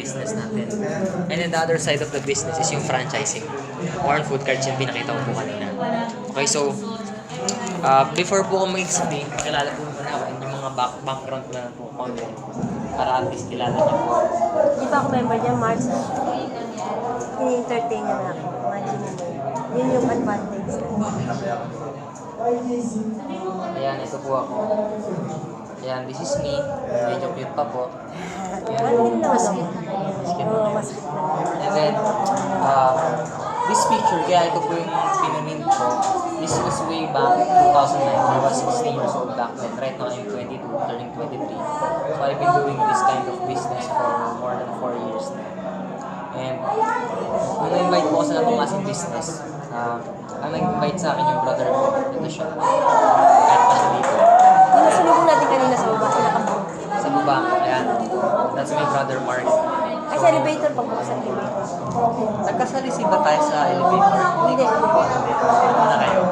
business natin. And then the other side of the business is yung franchising. Warren Food Cards yung pinakita ko po kanina. Okay, so before po ako mag-explain, kilala po muna ako and yung mga background ko na po konti para at least kilala niyo po. Di ba ako member niya, March? Ini-entertain niya na ako. Imagine mo. Yun yung advantage na. Ayan, ito po ako. Ayan, this is me. Medyo cute pa po. Ano yun naman ako? Oo, mas cute na. And then, this picture, kaya ito po yung pinamint ko. This was way back 2009. I was 16 years old back then. Right now, I'm 22, turning 23. So, I've been doing this kind of business for more than 4 years now. And, nung na-invite po ako sa ganitong klaseng business, ang nag-invite sa akin yung brother ko. Ito siya. Kahit pa siya dito. Yung nasulubong natin kanina sa baba, nakabang. Sa baba, ayan. That's my brother Mark. Ay, sa elevator, pagbukas sa elevator. Nagkasali ba tayo sa elevator? Hindi. Ano na kayo?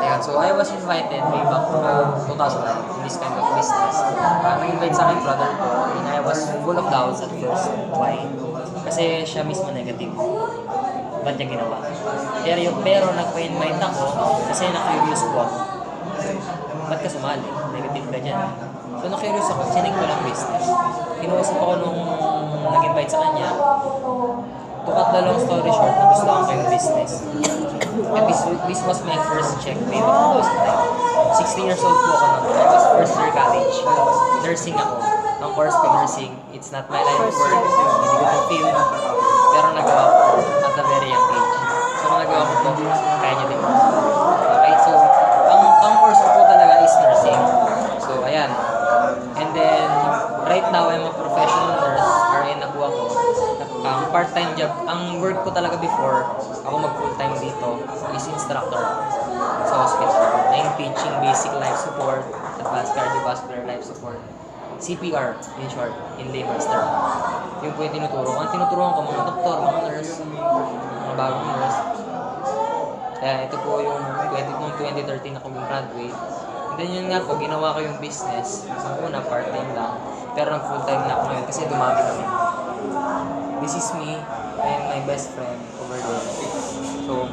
Ayan, so I was invited way back 2009 in this kind of business. Nag-invite sa akin brother ko and I was full of doubts at first. Why? Kasi siya mismo negative. Ba't niya ginawa? Pero nagpa-invite ako kasi na-curious ko ako. Ba't ka sumali? Negative ka dyan. So na-curious ako, sinig ko lang business. Kinuusap ako nung nag-invite sa kanya. To cut the long story short, nagustuhan ko yung business. And this was my first check way back 2009. 16 years old po ako nung I was first year college. Nursing ako. Ang course ko nursing, it's not my line of work. Hindi ko na-feel. Pero nagawa ko at a very young age. So kung nagawa ko po, kaya nyo din. Okay, so ang course ko po talaga is nursing. So ayan. And then, right now, I'm a professional nurse. RN na po ako. Part-time job. Ang work ko talaga before, ako mag-full-time dito, is instructor sa hospital. I'm teaching basic life support, advanced cardiovascular life support, CPR, in short, in layman's term. Yung po yung tinuturo ko. Ang tinuturuan ko, mga doktor, mga nurse, mga bagong nurse. Kaya ito po yung 2013 ako graduate. And then yun nga po, ginawa ko yung business. Sa una, part-time lang. Pero nag-full-time na ako ngayon kasi dumami kami. This is me and my best friend over there. So,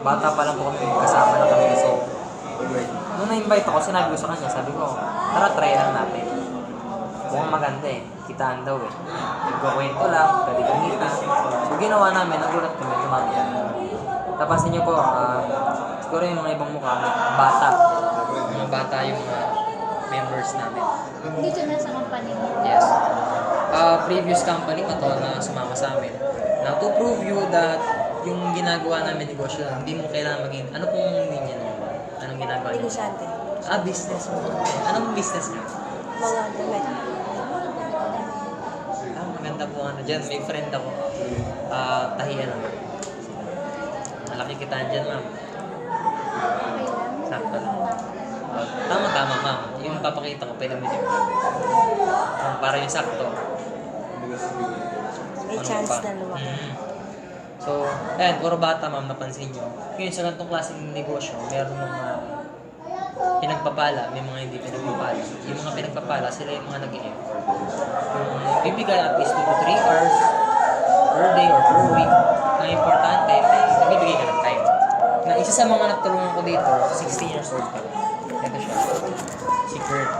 bata pa lang po kami, kasama na kami. So, nung na-invite ako, sinabi ko sa kanya, sabi ko, tara, try lang natin. Mukhang maganda eh, kitaan daw eh. Nagkakwento lang, pwede kumita. So, ginawa namin, nagulat kami, dumami kami. Tapos ninyo po, siguro yung mga ibang mukha, bata. Mga bata yung members namin. Dito na sa company. Yes. Previous company pa to na sumama sa amin. Now, to prove you that yung ginagawa namin negosyo, hindi mo kailangan maging, ano pong linya nyo? Anong ginagawa nyo? Negosyante. Business mo. Anong business nyo? Mga damit. Maganda po ano dyan. May friend ako. Tahiyan ako. Malaki kitaan dyan, ma'am. Sakto lang. Tama, ma'am. Yung papakita ko, pwede mo dyan. Para yung sakto. May chance na lumaki. So, ayan, puro bata, ma'am, napansin nyo. Ngayon, sa ganitong klaseng negosyo, meron mga pinagpapala, may mga hindi pinagpapala. Yung mga pinagpapala, sila yung mga nag-i-effort. Yung bibigay at least 2 to 3 hours per day or per week. Ang importante, nagbibigay ka ng time. Na isa sa mga nagtulungan ko dito, 16 years old pa lang. Ito siya. Si Kurt.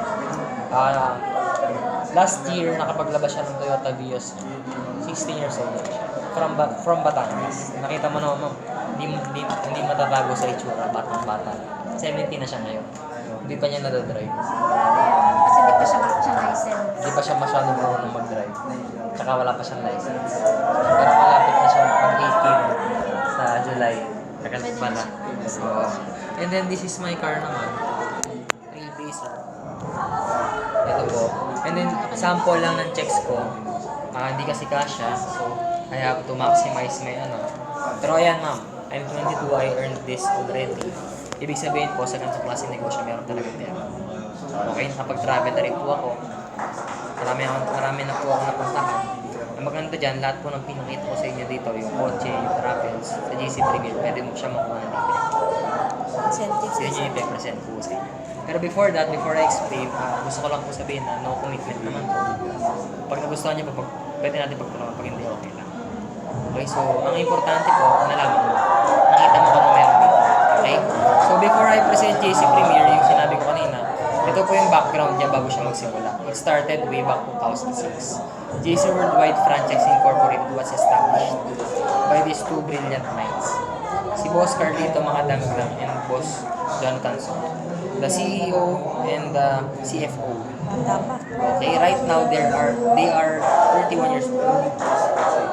Last year, nakapaglabas siya ng Toyota Vios. 16 years old siya. From Batangas. Nakita mo naman, ma'am. Hindi matatago sa itsura. Batang-bata. 17 na siya ngayon. Hindi pa niya nadadrive. Kasi di pa siya license. Hindi pa siya masyadong marunong mag-drive. Tsaka wala pa siyang license. Pero malapit na siya mag-18 sa July. Tagal pa na. So, and then this is my car naman. Trailblazer. Ito po. And then sample lang ng checks ko. Hindi kasi kasha. So, I have to maximize my ano. Pero ayan, ma'am. I'm 22. I earned this already. Ibig sabihin po, sa ganitong klaseng negosyo, meron talaga pera. Okay, nakapag-travel na rin po ako. Marami na po ako napuntahan. Ang maganda dyan, lahat po ng pinakita ko sa inyo dito, yung kotse, yung travels, sa GC Premier, pwede mo siya makuha ng libre. Incentives. So yun yung i-present po sa inyo. Pero before that, before I explain, gusto ko lang po sabihin na no commitment naman po. Pag nagustuhan niyo po, pwede natin pagtulungan pag hindi okay lang. Okay, so ang importante po, nalaman mo. Nakita mo kung ano meron dito. Okay? So before I present JC Premier, yung sinabi ko kanina, ito po yung background niya bago siya magsimula. It started way back 2006. JC Worldwide Franchise Incorporated was established by these two brilliant minds. Si Boss Carlito Makadangdang and Boss Jonathan Song, the CEO and the CFO. Dapat. Okay, right now they are 31 years old.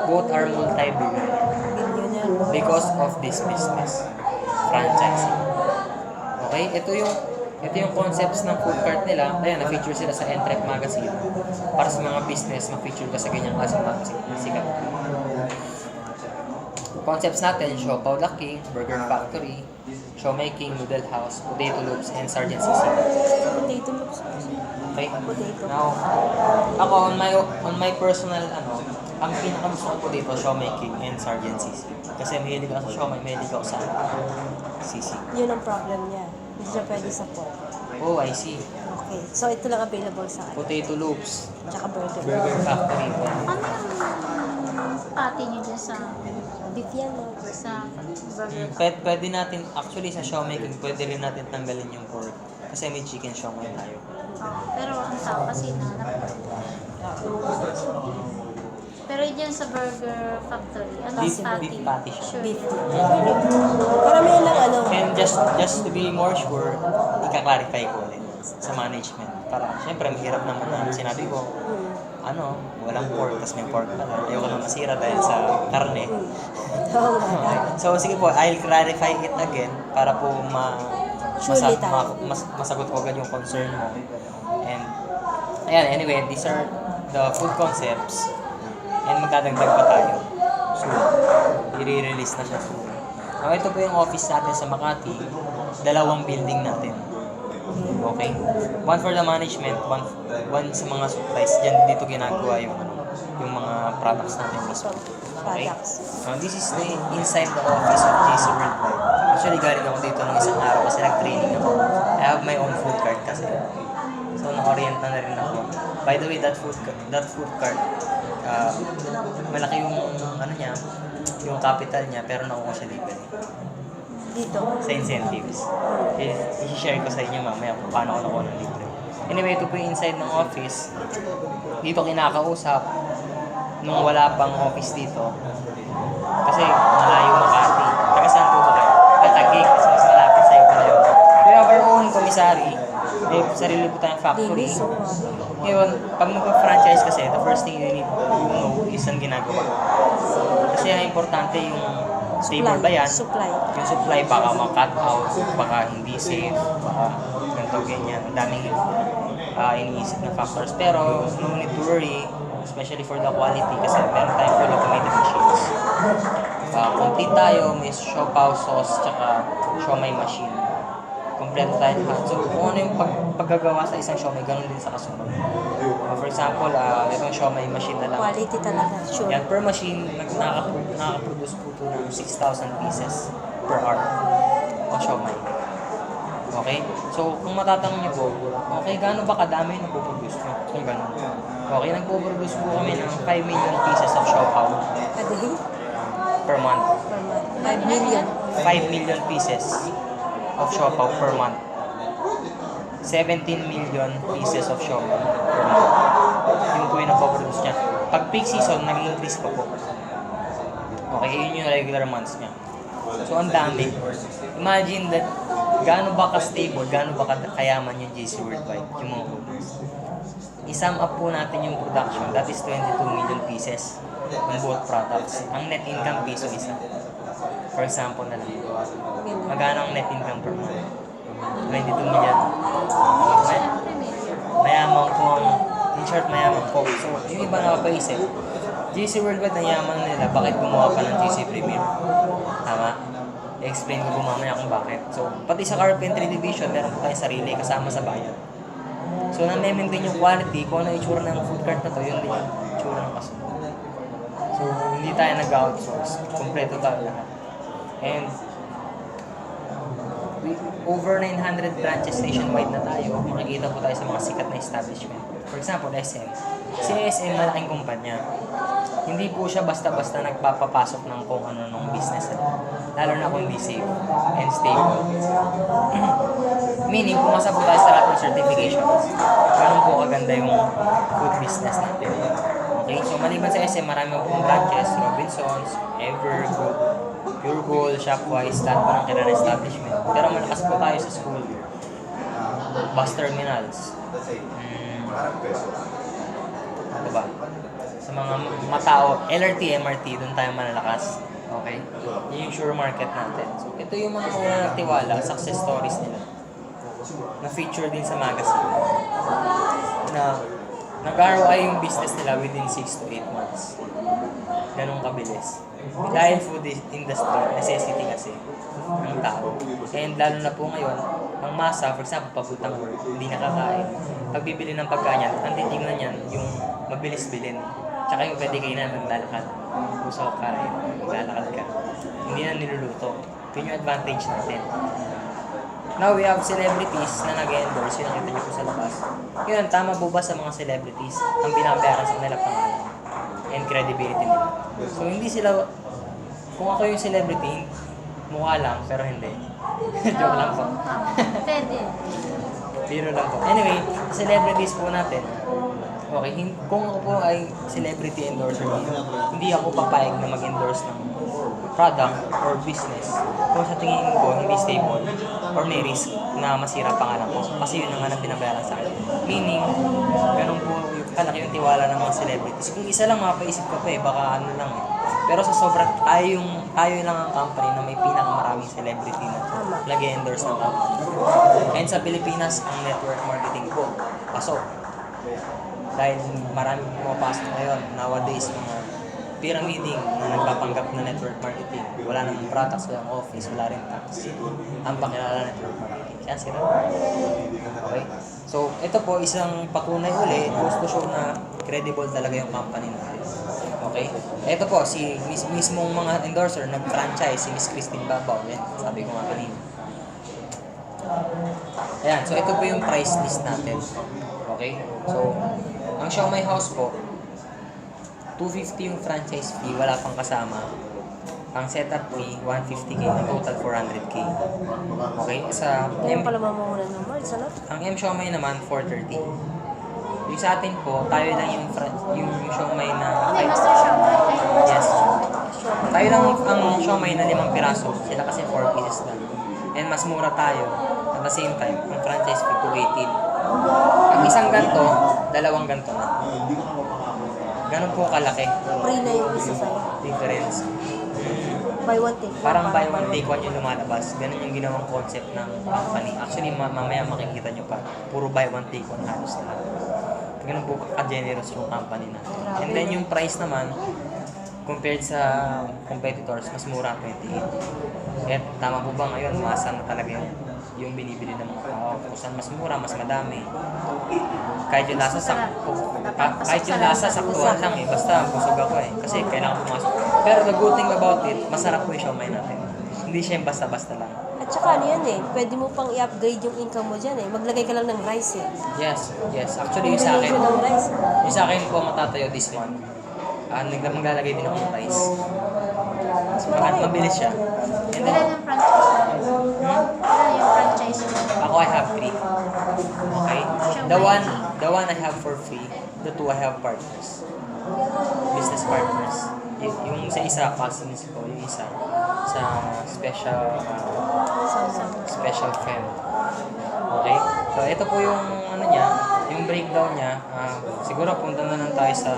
Both are multi-billionaire Billionaire. because of this business, franchising. Okay, ito yung concepts ng food cart nila. Ayan, na-feature sila sa Entrep Magazine. Para sa mga business, ma-feature ka sa ganyang klaseng sikat. Concepts natin, Siopaw the King, Burger Factory, Show Making, Noodle House, Potato Loops, and Sergeant CC. Potato looks. Okay? Potato. Now, ako on my personal ang pinakagusto ko dito, Show Making and Sergeant CC. Kasi mahilig ako sa siomai, mahilig ako sa CC. Yun ang problem niya. Hindi siya pwede sa pork. Oh, I see. Okay. So, ito lang available sa akin. Potato Loops, Tsaka burger. Burger Factory. Ano yung pati niyo dyan sa Beef yan, no? burger? Pwede natin, actually sa show making, pwede rin natin tanggalin yung pork. Kasi may chicken siomai tayo. Pero ang tao kasi nahanap. Pero dyan sa Burger Factory, ano Beef- patty? beef patty siya. Sure. Beef. Karamihan lang ano. And just to be more sure, ika-clarify ko ulit sa management. Para, syempre, mahirap naman na sinabi ko, walang pork, tapos may pork pala. Ayoko na masira dahil sa karne. Oo nga. So, sige po, I'll clarify it again para po Surely tayo. masagot ko agad yung concern mo. And, ayan, anyway, these are the food concepts. And magdadagdag pa tayo. So, i-release na siya soon. Now, ito po yung office natin sa Makati. 2 building natin. Okay? One for the management, one sa mga supplies. Diyan dito ginagawa yung mga products natin mismo. Okay? Products. This is the inside the office of JC Worldwide. Actually, galing ako dito ng isang araw kasi nag-training ako. I have my own food cart kasi. So, na-orient na rin ako. By the way, that food cart, malaki yung niya, yung capital niya, pero nakuha siya libre Dito. sa incentives. I-share ko sa inyo mamaya kung paano ko nakuha ng libre. Anyway, ito po yung inside ng office. Dito kinakausap nung wala pang office dito. Kasi malayo Makati. Taga saan po ba kayo? Taguig, kasi mas malapit sa'yo pa yun. We have our own commissary. May sarili po tayong factory. Linis. So, Ngayon, pag mag-franchise kasi, the first thing you need to know is ang ginagawa. Kasi ang importante yung stable ba yan? Supply. Yung supply baka ma-cut out, baka hindi safe, baka ganito, ganyan. Ang daming iniisip na factors. Pero no need to worry, especially for the quality kasi meron tayong full automated machines. Complete tayo, may siopaw sauce, tsaka siomai machine. Kompleto tayo lahat. So, kung ano yung paggagawa sa isang siomai, ganun din sa kasunod. For example, itong siomai machine na lang. Quality talaga. Sure. Yan, per machine, nakaka-produce po ito ng 6,000 pieces per hour o siomai. Okay? So, kung matatanong niyo po, okay, gaano ba kadami yung napoproduce nyo? Kung gano'n. Okay, nagpo-produce po kami ng 5 million pieces of siopaw A day? per month. Per month. 5 million. 5 million pieces of siopaw per month. 17 million pieces of siopaw per month. Yun po yung napoproduce niya. Pag peak season, nag-increase pa po. Okay, yun yung regular months niya. So, ang dami. Imagine that, gaano ba ka-stable, gaano ba kayaman yung JC Worldwide, yung mga orders. I-sum up po natin yung production, that is 22 million pieces ng both products. Ang net income piso isa. For example na lang. Magkano ang net income per month? 22 million. Mayaman po ang, in short, mayaman po. So, yung iba nakapaisip, JC Worldwide na yaman nila, bakit gumawa pa ng JC Premier? Tama? I-explain ko po mamaya kung bakit. So, pati sa carpentry division, meron po tayong sarili kasama sa bayan. So, na-maintain yung quality, kung ano yung itsura ng food cart na to, yun din yung itsura ng kasunod. So, hindi tayo nag-outsource. Kompleto tayo lahat. And, over 900 branches nationwide na tayo. Makikita po tayo sa mga sikat na establishment. For example, SM. Si SM malaking kumpanya. Hindi po siya basta-basta nagpapapasok ng kung ano nung business nila. Lalo na kung hindi safe and stable. Meaning, pumasa po tayo sa lahat ng certifications. Ganun po kaganda yung food business natin. Okay, so maliban sa SM, marami pong branches, Robinsons, Evergood, Pure Gold, Shopwise, lahat po ng kilala establishment. Pero malakas po tayo sa school. Bus terminals. Ano ba? Sa mga matao, LRT, MRT, doon tayo malalakas. Okay? Yun yung sure market natin. So, ito yung mga unang nagtiwala, success stories nila. Na-feature din sa magazine. Na nag-ROI yung business nila within 6 to 8 months. Ganong kabilis. Dahil food industry, necessity kasi ng tao. And lalo na po ngayon, ang masa, for example, pabutang work, hindi nakakain. Pag bibili ng pagkain yan, ang titignan yan, yung mabilis bilhin. Tsaka yung pwede kayo na maglalakad. Gusto ka kain, maglalakad ka. Hindi na niluluto. Yun yung advantage natin. Now, we have celebrities na nag-endorse. Yung nakita niyo po sa labas. Yun, tama po ba sa mga celebrities ang binabayaran sa kanila pangalan and credibility nila? So, hindi sila, kung ako yung celebrity, mukha lang, pero hindi. Joke lang po. Pwede. Biro lang po. Anyway, celebrities po natin. Okay, kung ako po ay celebrity endorser, hindi ako papayag na mag-endorse ng product or business kung sa tingin ko hindi stable or may risk na masira pangalan ko. Kasi yun ang nga binabayaran sa akin. Meaning, ganun po yung kalaki yung tiwala ng mga celebrities. Kung isa lang mapaisip ko pa baka ano lang eh. Pero sa sobrang, tayo lang ang company na may pinakamaraming celebrity na nag-endorse ng company. And sa Pilipinas, ang network marketing po, pasok. Dahil marami pumapasok ngayon, nowadays, mga pyramiding na nagpapanggap na network marketing. Wala namang products, walang office, wala rin tax. Ang pakilala network marketing. Kaya sila. Okay? So, ito po isang patunay uli, goes to show na credible talaga yung company natin. Okay? Ito po, si mismong mga endorser, nag-franchise, si Miss Christine Babaw. Yan, sabi ko nga kanina. Ayan, so ito po yung price list natin. Okay? So, ang Siomai House po, 250 yung franchise fee, wala pang kasama. Ang setup fee, 150k, ang total 400k. Okay? Sa Ngayon pala mamamuna naman. Sana? ang M Siomai naman, 430. Yung sa atin po, tayo lang yung Siomai na... Hindi, Master Shopee. Yes. Tayo lang ang Siomai na 5 piraso. Sila kasi 4 pieces lang. And mas mura tayo. At the same time, ang franchise fee, 218. Ang isang ganto, 2 ganto na. Ganon po kalaki. Free na yung isa sa'yo. Difference. Buy one take. Parang buy one take one yung lumalabas. Ganon yung ginawang concept ng company. Actually, mamaya makikita nyo pa. Puro buy one take one halos na. Ganon po ka-generous yung company na. And then yung price naman, compared sa competitors, mas mura 28. Kaya tama po ba ngayon, masa na talaga yung binibili ng mga tao. Kung saan mas mura, mas madami. Kahit yung lasa saktuhan lang eh. Basta busog ako eh. Kasi kailangan pumasok. Pero the good thing about it, masarap po yung siomai natin. Hindi siya yung basta-basta lang. At saka ano yan eh, pwede mo pang i-upgrade yung income mo dyan eh. Maglagay ka lang ng rice eh. Yes. Actually yung sa akin, Combination ng rice. yung sa akin po matatayo this month. Maglalagay din ako ng rice. Mabilis siya. And then, Ilan yung franchise? Ilan yung franchise mo? ako I have 3. Okay? The one I have for free. The 2 I have partners. Business partners. Yung sa isa, cousins ko. Yung isa, sa special friend. Okay? So, ito po yung ano niya, yung breakdown niya. Siguro punta na lang tayo sa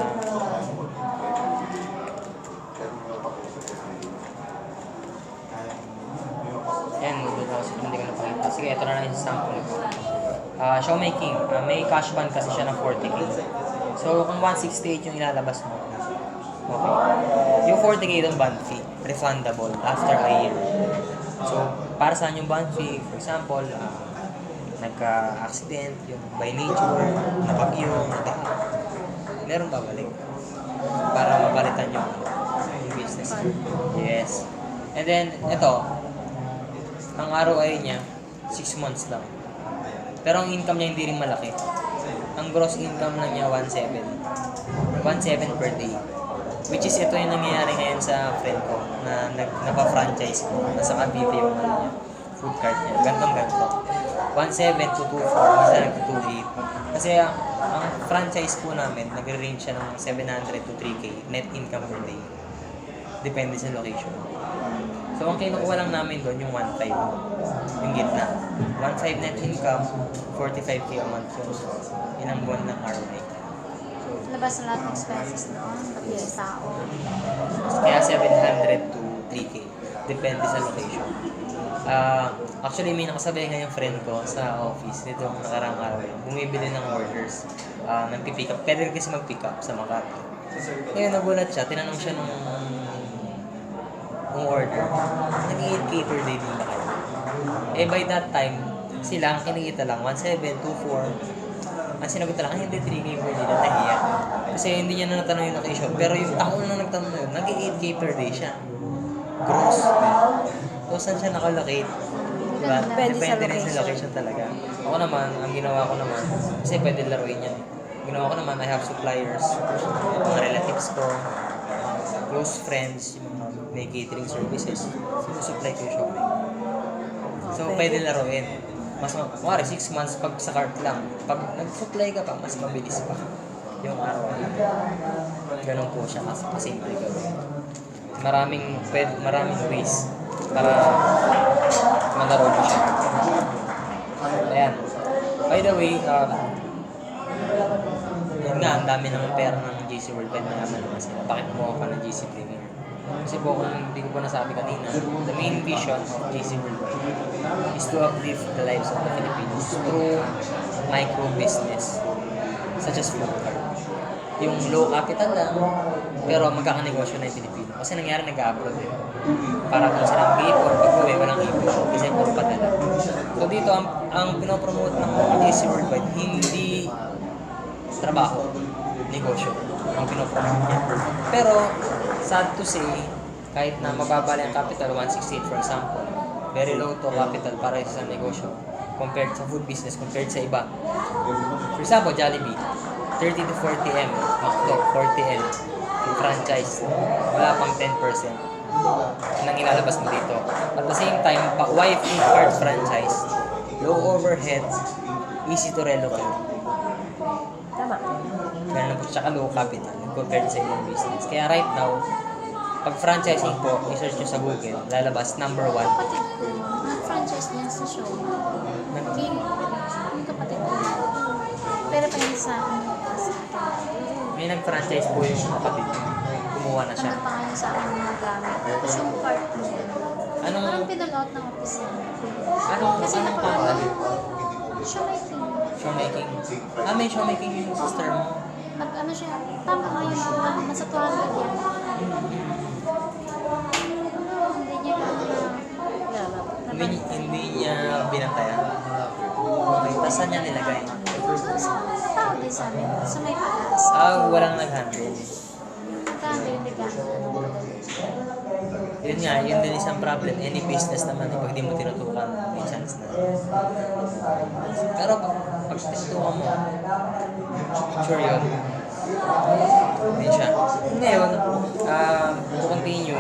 hindi ko napakita. Sige, ito na lang yung sample ko. Siomai King. May cash band kasi siya ng 40k. So, kung 168 yung ilalabas mo, okay. Yung 40k yung band fee, refundable after a year. So, para saan yung band fee? For example, nagka-accident, yung by nature, nabagyo, nataha. Meron babalik. Para mapalitan yung business. Yes. And then, ito, ang ROI niya, 6 months lang. Pero ang income niya hindi rin malaki. Ang gross income lang niya, 1.7. 1.7 per day. Which is ito yung nangyayari ngayon sa friend ko na napa-franchise ko. Nasa Cavite yung ano niya, food cart niya. Gantong-ganto. 1.7 to 2.4, minsan nag-2.8. Kasi ang franchise po namin, nag-range siya ng 700 to 3K net income per day. Depende sa location. So, ang kinukuha lang namin doon yung 1.5. Yung gitna. 1.5 net income, 45K a month yung ilang buwan ng ROI. Labas na lahat ng expenses noon, pati sa tao. Kaya 700 to 3K. Depende sa location. Actually, may nakasabay nga yung friend ko sa office nito nakarang araw. Bumibili ng orders. Nag-pick up. Pwede rin kasi mag-pick up sa Makati. Ngayon, nagulat siya. Tinanong siya nung order. Nag-8K per day din ba kayo? Eh, by that time, sila ang kinikita lang. 1.7, 2.4. Ang sinagot na lang, hindi 3K per day na nahiya. Kasi hindi niya na natanong yung location. Pero yung tao na nagtanong na yun, nag-8K per day siya. Gross. So, saan siya nakalocate? Diba? Depende rin sa location talaga. Ako naman, ang ginawa ko naman, kasi pwede laruin yan. Ginawa ko naman, I have suppliers, mga relatives ko, close friends, yung mga may catering services. Sinusupply ko yung shopping. So, pwede laruin. Mas, kumari, 6 months pag sa cart lang. Pag nag-supply ka pa, mas mabilis pa yung araw. Ganun po siya kasi maraming ways para malaro mo siya. Ayan. By the way, yun nga, ang dami ng pera ng GC World. Pwede naman naman sila. Bakit mo ka ng GC Premier? Kasi po, kung hindi ko po nasabi kanina, the main vision of GC Worldwide is to uplift the lives of the Filipinos through micro-business such as food cart. Yung low capital lang, pero magkakanegosyo na yung Pilipino. Kasi nangyari nag-a-abroad eh. Para kung sila mag-ipon, pag-uwi, walang ipon. Kasi puro padala. So dito, ang pinopromote ng GC Worldwide, hindi trabaho, negosyo ang pinopromote niya. Pero, sad to say, kahit na mababa lang ang capital, 168 for example, very low to capital para sa negosyo compared sa food business, compared sa iba. For example, Jollibee, 30 to 40M, McDo, 40M, yung franchise, wala pang 10% nang ilalabas mo dito. At the same time, why food cart franchise? Low overheads, easy to relocate. Tama. Ganun po, tsaka low capital compared sa ibang business. Kaya right now, pag franchising po, i-search nyo sa Google, lalabas number 1. Kapatid ko, franchise niya sa show. King, yung kapatid ko. Pero pa yun sa akin. May nag-franchise po yung kapatid. Kumuha na siya. Ano pa ngayon sa akin mga gamit. Tapos yung cart mo. Parang pinag-out ng opisina. Kasi company? showmaking. Showmaking. May showmaking yung sister mo. Pag ano siya, tama nga yun. Nasa 200 yan. Hindi niya Hindi niya binantayan. Okay, tapos saan niya nilagay? tawag din sa amin. Sa may patas. Walang nag-handle. Magkano yung regalo? Yun nga, yun din isang problem. Any business naman, pag di mo tinutukan, may chance na. Pero pag tinutukan mo, sure yun. Yun siya. Ngayon, to continue,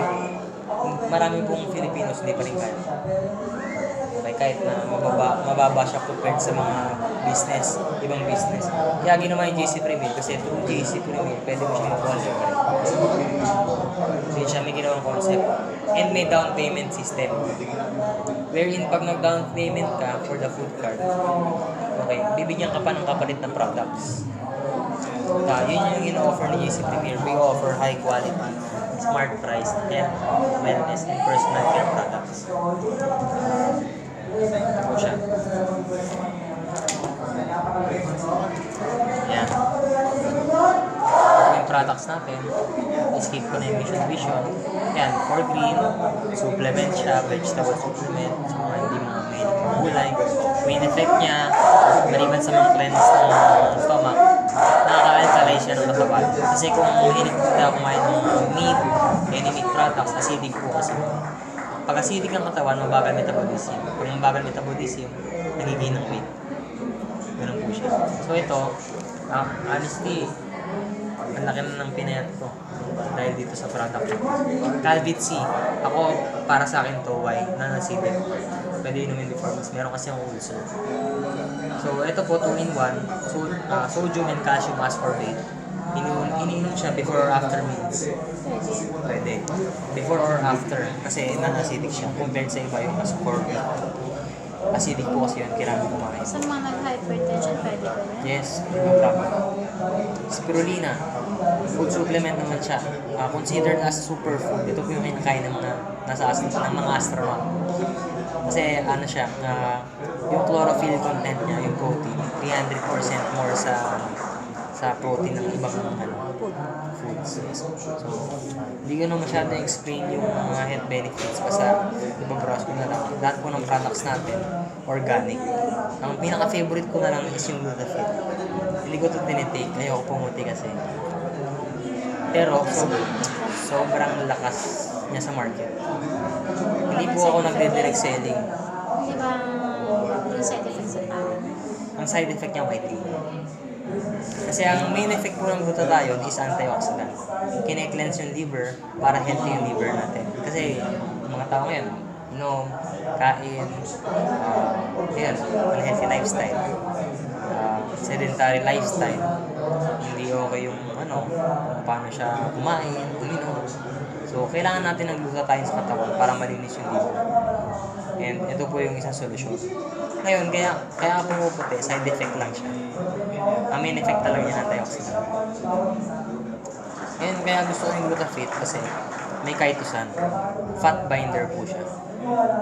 marami pong Filipinos hindi pa rin kaya. Okay, kahit na mababa siya compared sa mga business, ibang business. Kaya ginawa yung JC Premier kasi through JC Premier, pwede mo siya mag-qualify pa rin. So siya may ginawang concept. And may down payment system. Wherein pag nag-down payment ka for the food cart, okay, bibigyan ka pa ng kapalit ng products. Yun yung ino-offer ni JC Premier. We offer high quality, smart price, health, wellness, and personal care products. Ito siya. Yan. Yung products natin, skip ko na yung mission vision. Yan, for green, supplement siya, vegetable supplement, sa mga hindi mga mahilig mga gulay. Main effect niya, maliban sa mga cleanse ng stomach, nakaka-alkalize siya ng katawan. Kasi kung mahilig ka kumain ng meat, any meat products, acidic po kasi. Pag acidic ang katawan, mabagal metabolism. Kung mabagal metabolism, nagiging ng weight. Ganun po siya. So ito, honestly, ang laki na ng pinayat ko dahil dito sa product ko. Calvit C. Ako, para sa akin to, why? Non-acidic. Pwede inumin before mas meron kasi ang ulcer. So, ito po, 2-in-1. Sodium and calcium ascorbate. Iniinom siya before or after meals. Pwede. Before or after. Kasi non-acidic siya compared sa iba yung ascorbate. Acidic po kasi yun, kailangan kumain. Sa mga nag-hypertension, pwede ba yan? Yes, no problem. Spirulina, food supplement naman siya. Considered as superfood. Ito po yung kinakain ng mga ng mga astronaut. Kasi ano siya, yung chlorophyll content niya, yung protein, 300% more sa protein ng ibang foods. So, hindi ko na masyado explain yung mga health benefits basta ipabrowse ko na lang. Lahat po ng products natin, organic. Ang pinaka-favorite ko na lang is yung Glutafit. Hindi ko ito tinitake, ayoko pumuti kasi. Pero, sobrang lakas niya sa market. Hindi po ako nagde-direct selling. Di ba yung side effects sa tao? Ang side effect niya white tea. Kasi ang main effect po ng glutathione is antioxidant. Kine-cleanse yung liver para healthy yung liver natin. Kasi mga tao ngayon, kain, unhealthy lifestyle, sedentary lifestyle, hindi okay yung paano siya kumain, uminom. So, kailangan natin ng glutathione sa katawan para malinis yung liver. And ito po yung isang solusyon. Ngayon, kaya pumuputi, side effect lang siya. Ang main effect talaga niya antioxidant. Ngayon, kaya gusto ko yung Glutafit kasi may kaitusan. Fat binder po siya.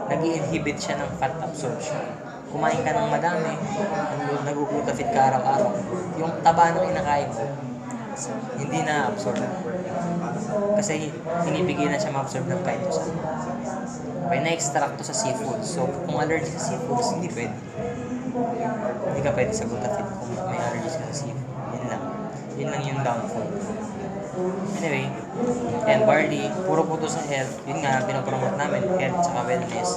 Nag-i-inhibit siya ng fat absorption. Kumain ka ng madami, nag-Glutafit ka araw-araw. Yung taba na kinakain mo, hindi na absorb. Kasi hinibigay na siya ma-absorb ng kaitusan. Okay, na-extract to sa seafood. So, kung allergic sa seafoods, hindi pwede. Hindi ka pwede sa Glutafit kung may allergies ka sa seafood. Yun lang yung downfall. Anyway, and barley, puro po to sa health. Yun nga, pinapromote namin, health tsaka wellness.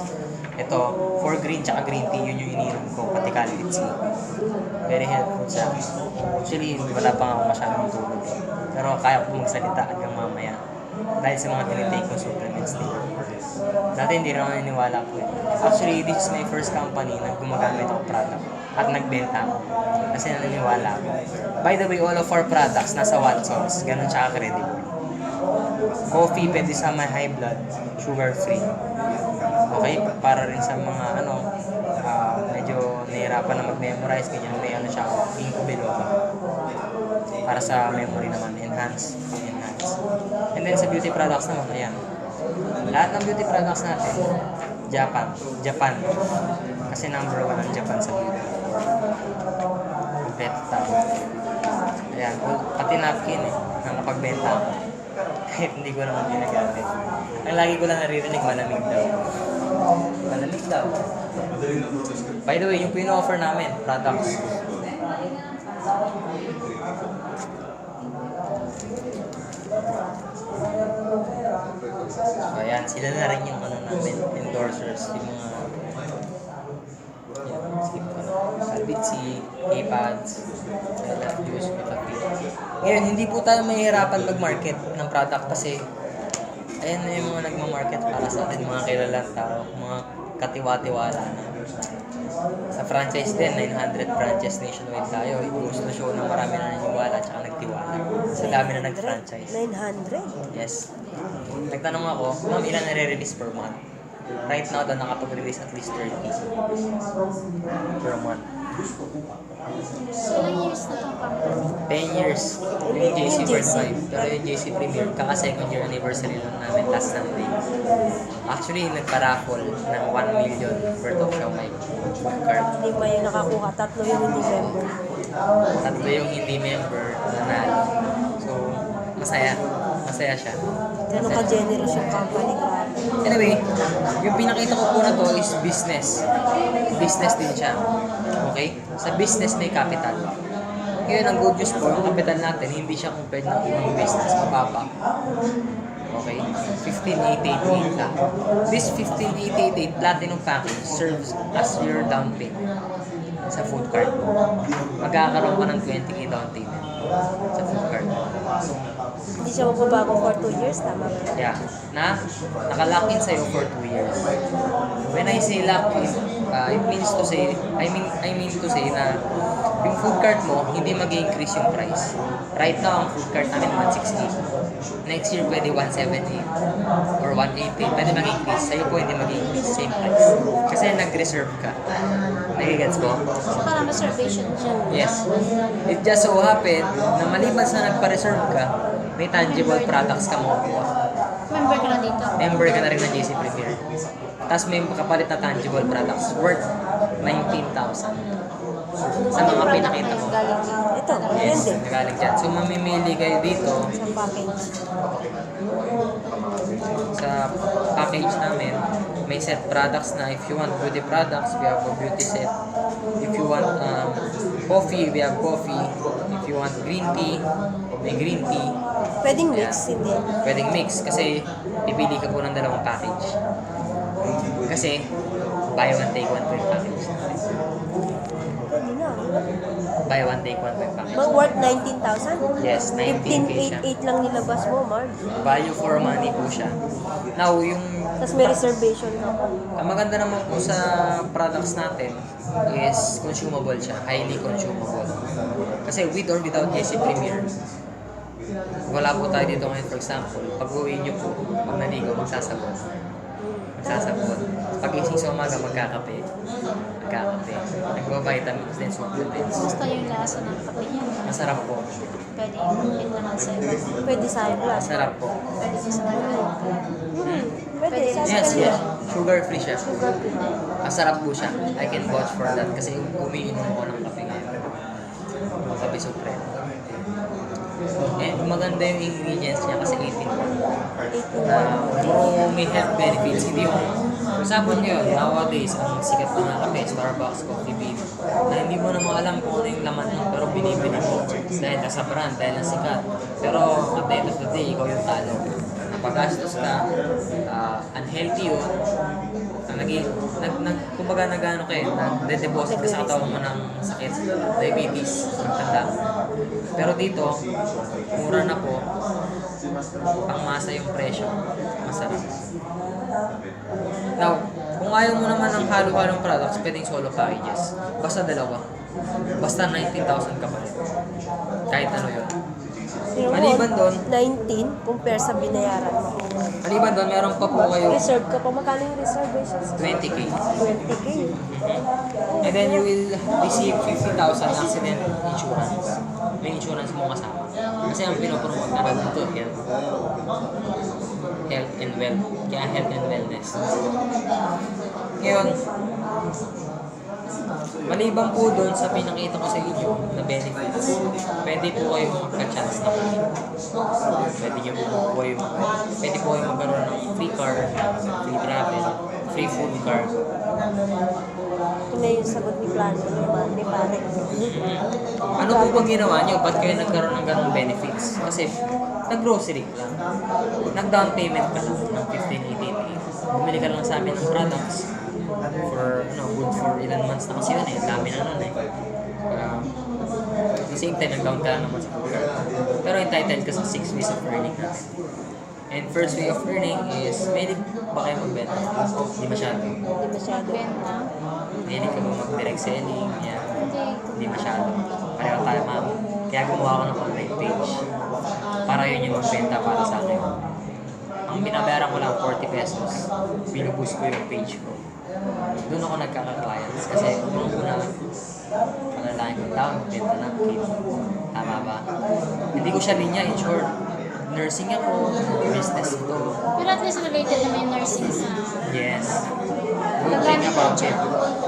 Ito, for green tsaka green tea, yun yung ininom ko, pati Calvit C. Very helpful sa akin. Actually, wala pa nga ako masyadong tulog. Pero kaya ko magsalita hanggang mamaya. Dahil sa mga tinitake kong supplements din. Dati hindi rin ako naniniwala po eh. Actually, this is my first company na gumagamit ako product at nagbenta ako. Kasi naniniwala ako. By the way, all of our products nasa Watsons. Ganun siya credible. Coffee, pwede sa may high blood, sugar free. Okay? Para rin sa mga medyo nahirapan na mag-memorize, ganyan, may siya, ginkgo biloba. Para sa memory naman, enhance. And then sa beauty products naman, ayan. Lahat ng beauty products natin, Japan. Kasi number 1 ang Japan sa beauty. Kompleto tayo. Ayan, pati napkin nakapagbenta ako. Kahit hindi ko naman ginagamit. Ang lagi ko lang naririnig, malamig daw. Malamig daw. By the way, yung pino-offer namin, products. So, ayan, sila na rin yung namin, endorsers, yung mga skip ko na. Calvit C, K-Pads, LF Juice, Glutafit. Ngayon, hindi po tayo mahihirapan mag-market ng product kasi ayan na yung mga nagmamarket para sa atin, mga kilalang tao, mga katiwa-tiwala na. Sa franchise din, 900 franchise nationwide tayo. It goes to show na marami na naniniwala at saka nagtiwala. Sa dami na nag-franchise. 900? Yes. Nagtanong ako, ma'am, ilan nare-release per month? Right now, daw nakapag-release at least 30 per month. Ilang years na itong company? 10 years. Yung JC World 5. Pero yung JC Premier, kaka-second year anniversary lang namin last Sunday. Actually, nagpa-raffle ng 1 million worth of Xiaomi food card. Hindi pa yung nakakuha. 3 yung hindi member. 3 yung hindi member nanalo. So, masaya. Masaya siya. Ganun ka-generous yung company. Grabe. Anyway, yung pinakita ko po na to is business. Business din siya. Okay? Sa business may capital. Ngayon, ang good news po, yung capital natin, hindi siya compared ng ibang business. Mababa. Okay? 15,888 lang. This 15,888 platinum package serves as your down payment sa food card. Magkakaroon ka ng 20k down payment sa food card. Hindi siya magbabago for 2 years, tama ba? Yeah, na naka-lock in sa'yo for 2 years. When I say lock in, it means to say, I mean to say na yung food cart mo, hindi mag-increase yung price. Right now, ang food cart namin 168. Next year, pwede 178 or 180. Pwede mag-increase. Sa'yo po, hindi mag-increase. Same price. Kasi nag-reserve ka. Nagigets mo? So, parang reservation siya. Yes. It just so happened na maliban sa nagpa-reserve ka, may tangible products ka makukuha. Member ka na dito. Member ka na rin ng JC Premier. Tapos may kapalit na tangible products worth 19,000. Sa mga pinakita ko. Galing dito. Ito, Yes, yan din. nagaling dyan. So mamimili kayo dito Isang package. sa package namin. May set products na if you want beauty products, we have a beauty set. If you want coffee, we have coffee. If you want green tea, may green tea. Pwedeng mix, hindi. Pwedeng mix kasi pipili ka po ng dalawang package. Kasi buy one take one po yung package. Pwede na. Buy one take one po yung package. Worth 19,000? Yes, 19K siya. 15,888 lang nilabas mo, Mark. Value for money po siya. Now, yung Tapos may reservation na. ang maganda naman po sa products natin is consumable siya, highly consumable. Kasi with or without JC Premier, wala po tayo dito ngayon, for example, pag uwi nyo po, pag naligo, magsasabon. Magsasabon. Pag-ising sa umaga, magkakape. Nagba-vitamins din, supplements. Gusto yung lasa ng kape niya. Masarap po. Pwede i-hit naman sa'yo. Pwede sa akin plus. Masarap po. Pwede din sa tayo. Pwede. Pwede. Sa Yes, akin yes. lang. Sugar free siya. Masarap po siya. I can vouch for that kasi umiinom ko ng kape ngayon. Kape Supreme. And maganda yung ingredients niya kasi 18. Puro may health benefits. Hindi yung, for example ngayon, nowadays, ang sikat na nga kape, Starbucks, Coffee Bean, na hindi mo naman alam kung ano yung laman nun, pero binibili mo dahil nasa brand, dahil ang sikat. Pero at the end of the day, ikaw yung talo. Napagastos ka, unhealthy yun, kumbaga nag-ano kayo, nag-deposit ka sa katawan mo ng sakit, diabetes, magtanda. Pero dito, mura na po, pangmasa yung presyo, masarap. Now, kung ayaw mo naman ng halo-halong products, pwedeng solo packages. Basta dalawa. Basta 19,000 ka pa rin. Kahit ano yun. Maliban doon, 19 compare sa binayaran mo. maliban doon, meron pa po kayo Reserve ka pa. Magkano yung reservations? 20K. 20K. And then you will receive 50,000 accident insurance. May insurance mo kasama. Kasi ang pinopromote naman dito, health and wealth. Kaya health and wellness. Ngayon, maliban po doon sa pinakita ko sa inyo na benefits, pwede po kayo magka-chance na kumita. Pwede nyo po pwede po kayo magkaroon ng free car, free travel, free food card. Ito na yung sagot ni Plano naman, ni Pare. Ano po bang ginawa nyo? Ba't kayo nagkaroon ng ganong benefits? Kasi nag-grocery ka lang. Nag-down payment ka lang ng 15,888. Bumili ka lang sa amin ng products for, good for ilan months na kasi yun eh. Dami na nun eh. At the same time, nag-down ka lang naman sa food card. Pero entitled ka sa 6 ways of earning natin. And first way of earning is, mahilig ba kayo magbenta? Hindi masyado. Hindi masyado. Benta. Mahilig ka ba mag-direct selling? Yan. Hindi. Hindi masyado. Pareho tayo, ma'am. Kaya gumawa ko ng online page. Para yun yung magbenta para sa akin. Ang binabayaran ko lang 40 pesos. Binuboost ko yung page ko. Doon ako nagkaka-clients. Kasi una, panalangin ko tao, magbenta ng kit. Tama ba? Hindi ko siya linya, in short. Nursing ako, business ko. Pero at least related na may nursing sa... Yes. Good thing about it.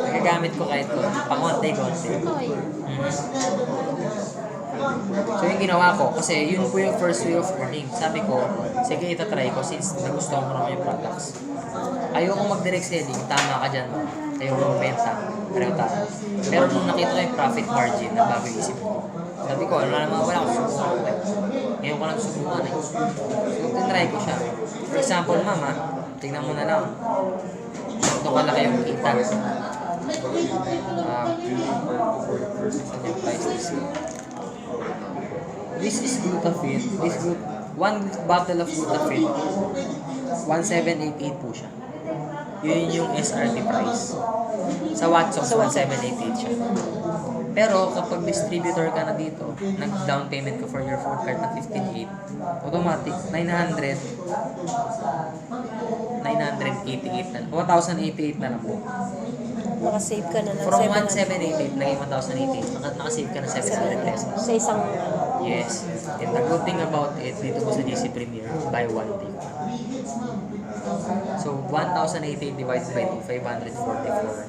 Nagagamit ko kahit ko. Pakonti-konti. Toy. So yung ginawa ko, kasi yun po yung first way of earning. Sabi ko, sige itatry ko since nagustuhan ko naman yung products. Ayoko mag-direct selling, tama ka dyan. Ayoko magbenta, pareho tayo. Pero nung nakita ko yung profit margin, nagbago yung isip ko. Sabi ko, wala akong subukan. Ngayon ko nagsubukan eh. So tinry ko siya. For example, mama, tingnan mo na lang. Ito kalaki yung kita. Saan yung price list? This is Glutafit. One bottle of Glutafit, 1788 po siya. Yun yung SRP price. Sa Watsons, 1788 siya. Pero kapag distributor ka na dito, nag-down payment ka for your food cart na 15.8, automatic, 988 na, 1,088 na lang po. Nakasave ka na ng From 700 1,788, naging 1,088, nakasave ka na 700 pesos. sa isang Yes. And the good thing about it, dito po sa GC Premier, buy one take. So, 1,088 divided by 2, 544.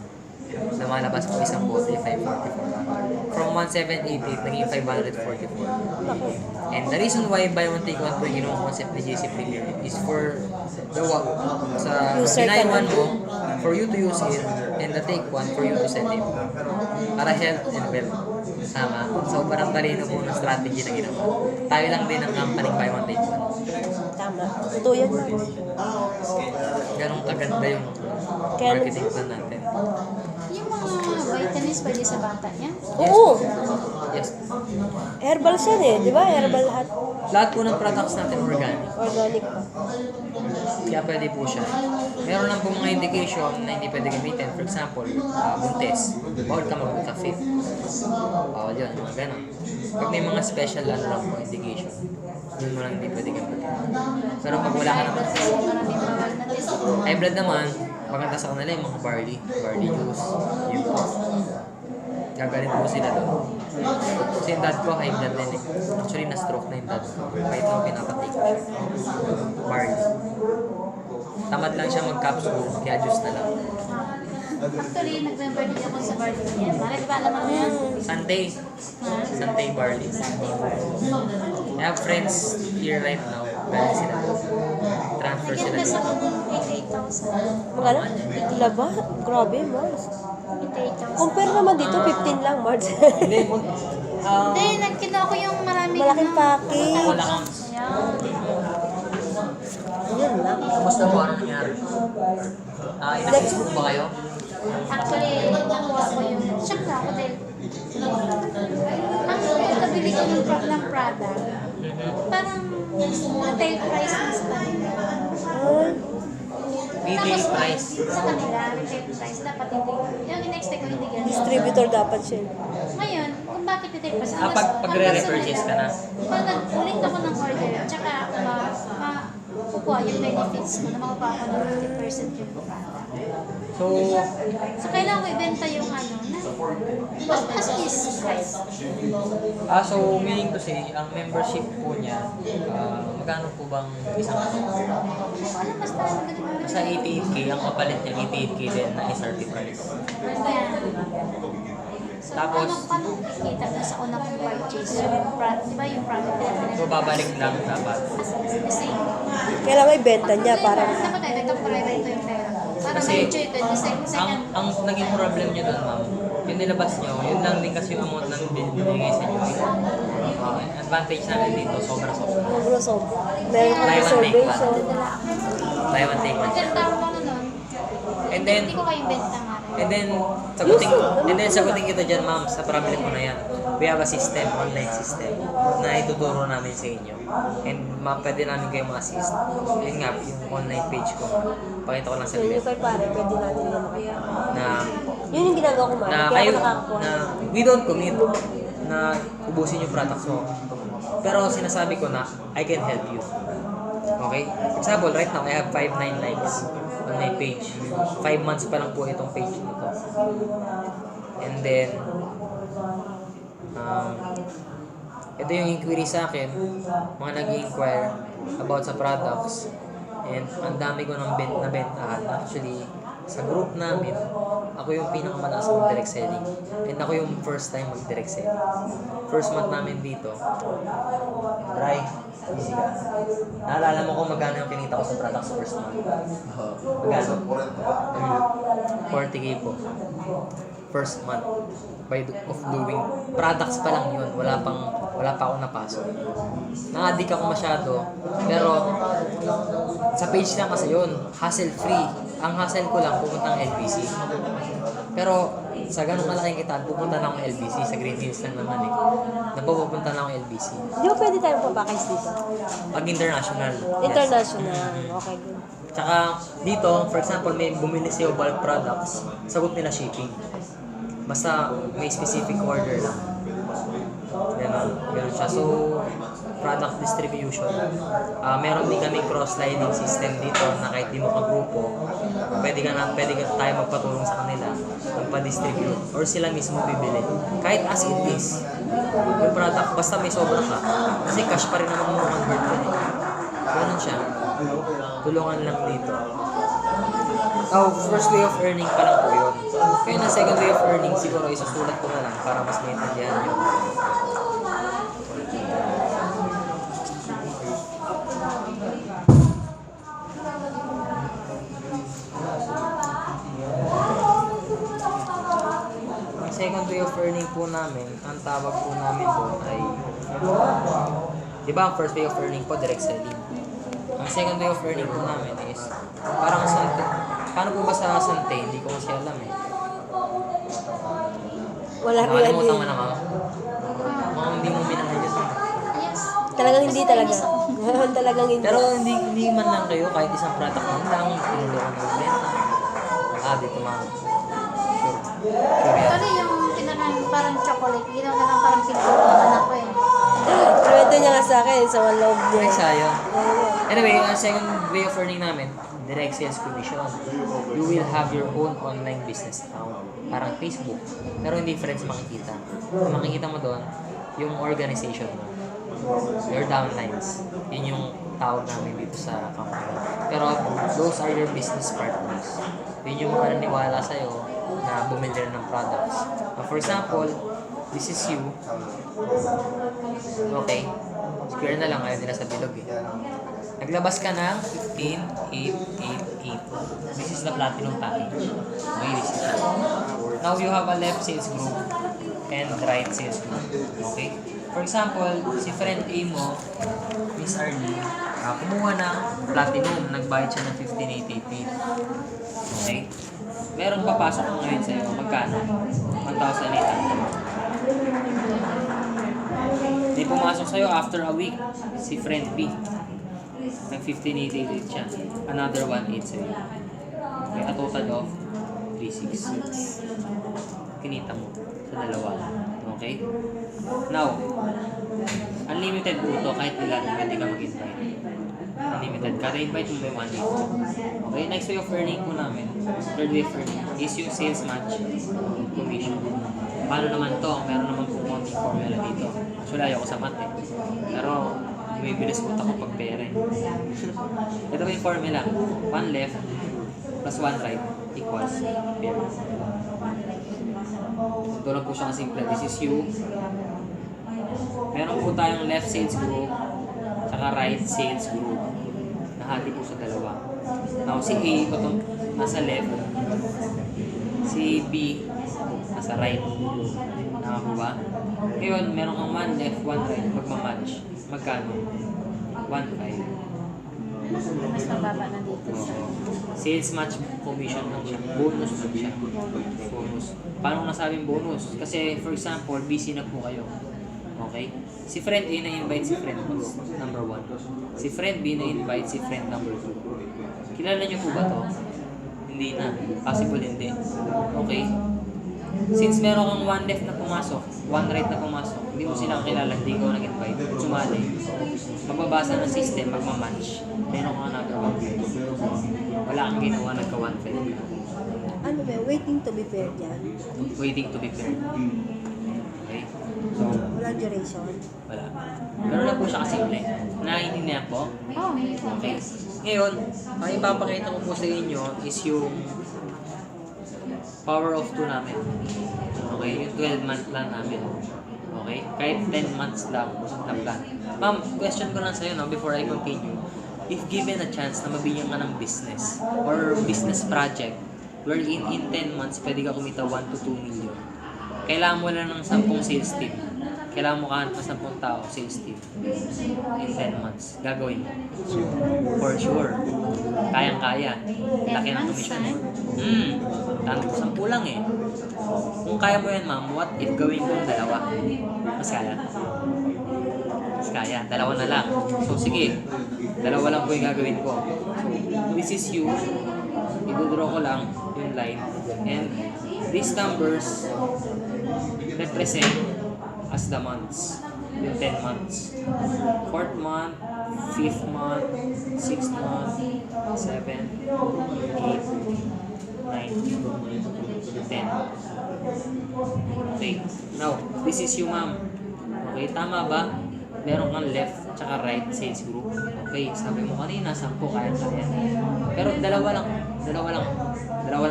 Lumalabas po isang bote, 544 lang. From 1,788, naging 544. And the reason why buy one take one po yung ginawang concept ni GC Premier is for the sa User buy ka one na. mo, for you to use it, and the take one for you to sell it. Para health and wealth. Tama. So, parang talino po ng strategy na ginawa. Tayo lang din ang company buy one take one. tama. Totoo yan. Ganong kaganda yung Kaya- marketing plan natin. Yung mga vitamins pwede sa bata niya. Oo. Yes. Herbal yan eh. Di ba? Herbal lahat. Lahat po ng products natin organic. Organic pa. Kaya pwede po siya. Meron lang po mga indication na hindi pwede gamitin. For example, buntes. Bawal ka mag-cafe. Bawal yun. Mga ganon. Pag may mga special ano lang po indication, yun mo lang hindi pwede gamitin. Pero pag wala ka naman, Maraming bawal na test. high blood naman, maganda sa kanila yung mga barley juice. Yun po. Gagaling po sila doon. Kasi yung dad ko, high blood din eh. Actually, na-stroke na yung dad ko. Kahit nung pinapatake ko siya. Barley. Tamad lang siya mag-capsule, kaya juice na lang. Actually, nag-birthday ako sa birthday niya. Mara, di ba alam mo yan? Sunday. Sunday barley. I have friends here right now. Galing sila doon. Transfer sila Naganda sa doon. 88,000. Magkano? Laba? Grabe, Mars. 88,000. Compare naman dito, 15 lang, Mars. Hindi, Hindi, nagkino ko yung maraming Malaking package. wala kang... Ayan. Yun lang. Kamusta po? Ano nangyari? Ina-Facebook ba kayo? Actually, nakuha ko yung shock na ako dahil ang kabili ko ng product, parang retail price na sa kanila. Retail price. Sa kanila, retail price, dapat hindi. Yung in-expect ko hindi ganun. Distributor dapat siya. Ngayon, kung bakit retail price, Pag re-repurchase ka na? Pag nag-ulit ako ng order, tsaka kukuha yung benefits ko na makukuha ko ng 50% yung product. So, So, kailangan ko ibenta yung ano na as is price. so meaning to say, ang membership po niya, magkano po bang isang Ano, basta ganun. sa 88K, ang kapalit niya 88K din na SRP price. Ayan. So, Tapos- paano kikita ko sa unang kong purchase yung product, di ba yung product na So, babalik lang dapat. the same. Kailangan ibenta niya para Dapat tayo, nagka-private ko yung pera. Para Kasi, ma-enjoy ko yung second. ang naging problem niyo doon, ma'am, yung nilabas niyo, yun lang din kasi yung amount ng binigay sa inyo. Advantage namin dito, sobra-sobra. sobra-sobra. Meron Buy kami one, survey, take one. so Buy one, take one. Pero tawag ako nun, And then, hindi ko kayong benta nga rin. And then sagutin kita dyan, ma'am, sa problem mo na yan. We have a system, online system, na ituturo namin sa inyo. And pwede namin kayo ma-assist. Yun nga, yung online page ko. Pakita ko lang sa yun bit. yung kay pare, pwede natin yun. Na, Yun yung ginagawa ko, man. na Kaya kayo, ako nakakuha. na we don't commit na ubusin yung products mo. Pero sinasabi ko na, I can help you. Okay? For example, right now, I have 59 likes on my page. 5 months pa lang po itong page nito. And then, ito yung inquiry sa akin, mga nag-inquire about sa products. And ang dami ko nabentahan. Actually, sa group namin, ako yung pinakamalakas mag direct selling. And ako yung first time mag direct selling. First month namin dito. Ray, busy ka. Naalala mo kung magkano yung kinita ko sa products first month? Magkano? 40K po. First month of doing products pa lang yun, wala pa akong napasok. Na-addict ako masyado, pero sa page lang kasi yun, hassle free. Ang hassle ko lang pumunta ng LBC. Pero sa ganong kalaking kitaan, pupunta na akong LBC. Sa Green Hills lang naman eh. Napupunta na akong LBC. Di ba pwede tayong papackage dito? Pag international. Yes. International. Okay, good. Tsaka dito, for example, may bumili sa'yo bulk products, sagot nila shipping. Basta may specific order lang. Ganun siya. So, product distribution. Meron din kami cross-sliding system dito na kahit di mo ka-grupo, pwede tayo magpatulong sa kanila, magpa-distribute, or sila mismo bibili. Kahit as it is, yung product, basta may sobra ka. Kasi cash pa rin naman mo convert yun eh. Ganun siya. Tulungan lang dito. First way of earning pa lang po yun. Kaya na second way of earning, siguro isusulat ko na lang para mas maintindihan nyo. Ang second way of earning po namin, ang tawag po namin doon ay, di ba ang first way of earning po, direct selling. Ang second way of earning po namin is, parang sante. Paano po ba sa sante? Hindi ko kasi alam eh. Wala rin Nakalimutan mo na, ma'am. Mukhang hindi mo minahayos. Yes. Talagang hindi talaga. Talagang hindi. Pero hindi man lang kayo, kahit isang product man lang, tinulungan mo benta. Dito ma'am. Sure yan. Actually, yung tinanan parang chocolate, ginawa na lang parang pinto ng anak ko eh. Kwento niya nga sa akin sa one love niya. Ay, sayang. Anyway, ang second way of earning namin, direct sales commission. You will have your own online business account. Parang Facebook. Pero hindi friends makikita. Ang makikita mo doon, yung organization mo. Your downlines. Yun yung tawag namin dito sa company. Pero those are your business partners. Yun yung mga naniwala sa'yo na bumili rin ng products. For example, this is you. Okay. Square na lang, ayaw nila sa bilog eh. Naglabas ka ng 15,888. This is the platinum package. Okay, this is it. Now you have a left sales group and right sales group. Okay? For example, si friend A mo, Miss Arlene, kumuha ng platinum, nagbayad siya ng 15,888. Okay? Merong papasok mo ngayon sa'yo, magkano? 1,800. May pumasok sa'yo after a week, si friend B. Nag 15,888 siya. Another 1,800 sa'yo. Okay, a total of 3,600. Kinita mo sa dalawa. Okay? Now, unlimited po ito kahit ilan, pwede ka mag-invite. Unlimited. Kada invite mo may 1,800. Okay, next way of earning po namin, third way of earning, is yung sales match commission. Paano naman to? Meron naman po konting formula dito. Actually, ayoko sa math eh. Pero, may bilis mo ako pag pera eh. Ito may formula. 1 left plus 1 right equals pera. Ito lang po siya kasimple. This is you. Meron po tayong left sales group tsaka right sales group. Nahati po sa dalawa. Now, si A, itong nasa left. Si B, nasa right. Tama po ba? Ngayon, meron kang 1 left, 1 right. Magmamatch. Magkano? 1,500. Mas mababa na dito sa... Sales match commission lang siya. Bonus lang siya. Bonus. Paano ko nasabing bonus? Kasi, for example, busy na po kayo. Okay? Si friend A na-invite si friend number 1. Si friend B na-invite si friend number 2. Kilala niyo po ba to? Hindi na. Possible hindi. Okay? Since meron kang 1 left na pumasok, 1 right na pumasok, hindi mo silang kilala, hindi ko nag-invite. Sumali. Magbabasa ng system, magmamatch. Meron kang another 1. Wala kang ginawa, nagka-1 5. Ano ba? Waiting to be paired yan? Waiting to be paired. Okay? So, Walang duration? wala. Pero lang po siya kasimple. Naiintindihan po? Oh, Okay. Ngayon, ang ipapakita ko po sa inyo is yung power of 2 namin. Okay? Yung 12-month plan namin. Okay? Kahit 10 months lang na plan. Ma'am, question ko lang sa'yo no, before I continue. If given a chance na mabigyan ka ng business or business project wherein in 10 months pwede ka kumita 1 to 2 million, kailangan mo lang ng 10 sales team. Kailangan mo kahanap ng 10 tao, sales team. In 10 months. Gagawin mo. For sure. Kayang-kaya. Laki ng 10 months, commission eh. Tanong 10 lang eh. Kung kaya mo yan, ma'am, what if gawin kong dalawa? Mas kaya? Mas kaya. Dalawa na lang. So, sige. Dalawa lang po yung gagawin ko. So, this is you. Idodraw ko lang yung line. And these numbers represent as the months. Yung 10 months. 4th month, 5th month, 6th month, 7, 8, 9, 10. Okay. Now, this is you, ma'am. Okay, tama ba? Meron kang left tsaka right sales group. Okay, sabi mo kanina, 10 kaya-kaya. Pero dalawa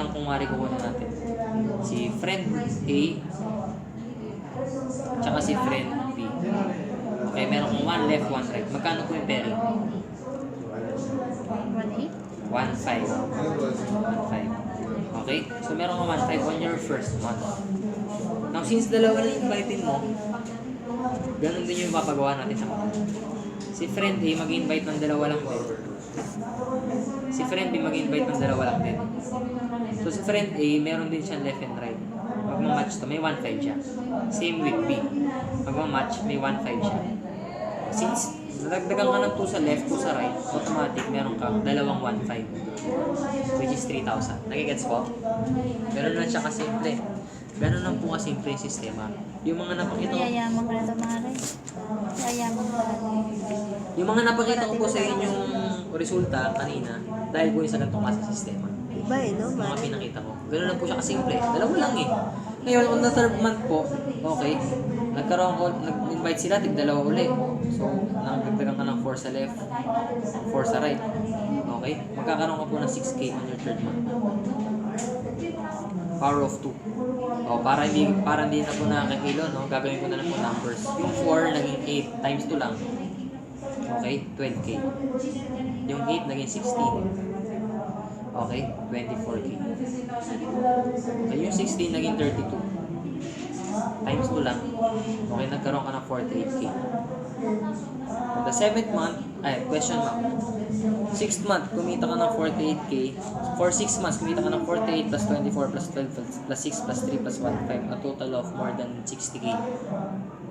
lang kung wari kukunin natin. Si friend A tsaka si friend B. Okay, meron kong 1 left, 1 right. Magkano po yung pairing? 1.5. 1.5. Okay? So, meron kang 1.5 on your first month. Now, since dalawa na yung invite mo, ganun din yung mapagawa natin sa mga. Si friend A mag-invite ng dalawa lang din. Si friend B mag-invite ng dalawa lang din. So, si friend A, meron din siyang left and right. Magmamatch to, may 1.5 siya. Same with B. Magmamatch, may 1.5 siya. Since nadagdagan ka ng 2 sa left, 2 sa right, automatic meron kang dalawang 1.5. Which is 3,000. Nagigets po? Ganun lang siya kasimple. Ganun lang po kasimple yung sistema. Yung mga napakita ko, Yayaman ko na ito, Mare. Yayaman ko na. yung mga napakita ko po sa inyong resulta kanina, dahil po yung sa ganitong klase sistema. Iba eh, no? Yung mga Mare? pinakita ko. Ganun lang po siya kasimple. Dalawa lang eh. Ngayon, on the third month po, okay, nag-invite sila, tig-dalawa uli. So, nagdagdagan ka ng 4 sa left, 4 sa right. Okay? Magkakaroon ka po ng 6K on your third month. Power of 2. O, para hindi na po nakakakilo, no? Gagawin ko na lang po numbers. Yung 4 naging 8 times 2 lang. Okay? 12K. Yung 8 naging 16. Okay? 24K. Okay, yung 16 naging 32. Times 2 lang. Okay, nagkaroon ka ng 48K. On the 7th month, question mark. 6th month, kumita ka ng 48K. For 6 months, kumita ka ng 48 plus 24 plus 12 plus 6 plus 3 plus 1, 5. A total of more than 60K.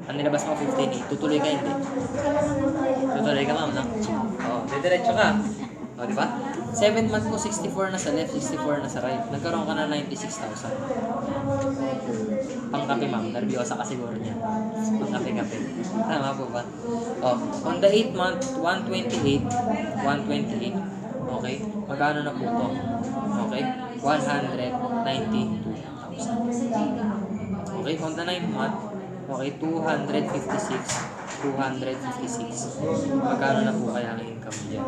Ang nilabas mo 15K. Tutuloy ka hindi? Tutuloy ka, ma'am, no? Oo, didiretso ka. O, di ba? 7th month mo, 64 na sa left, 64 na sa right. Nagkaroon ka na 96,000. Pangkape, ma'am. Nervyosa ka siguro niya. Pangkape-kape. Tama po ba? Oh, on the 8th month, 128. 128. Okay? Magkano na po to? Okay? 192,000. Okay? On the 9th month, okay, 256. 256. Magkano na po kaya ang income dyan?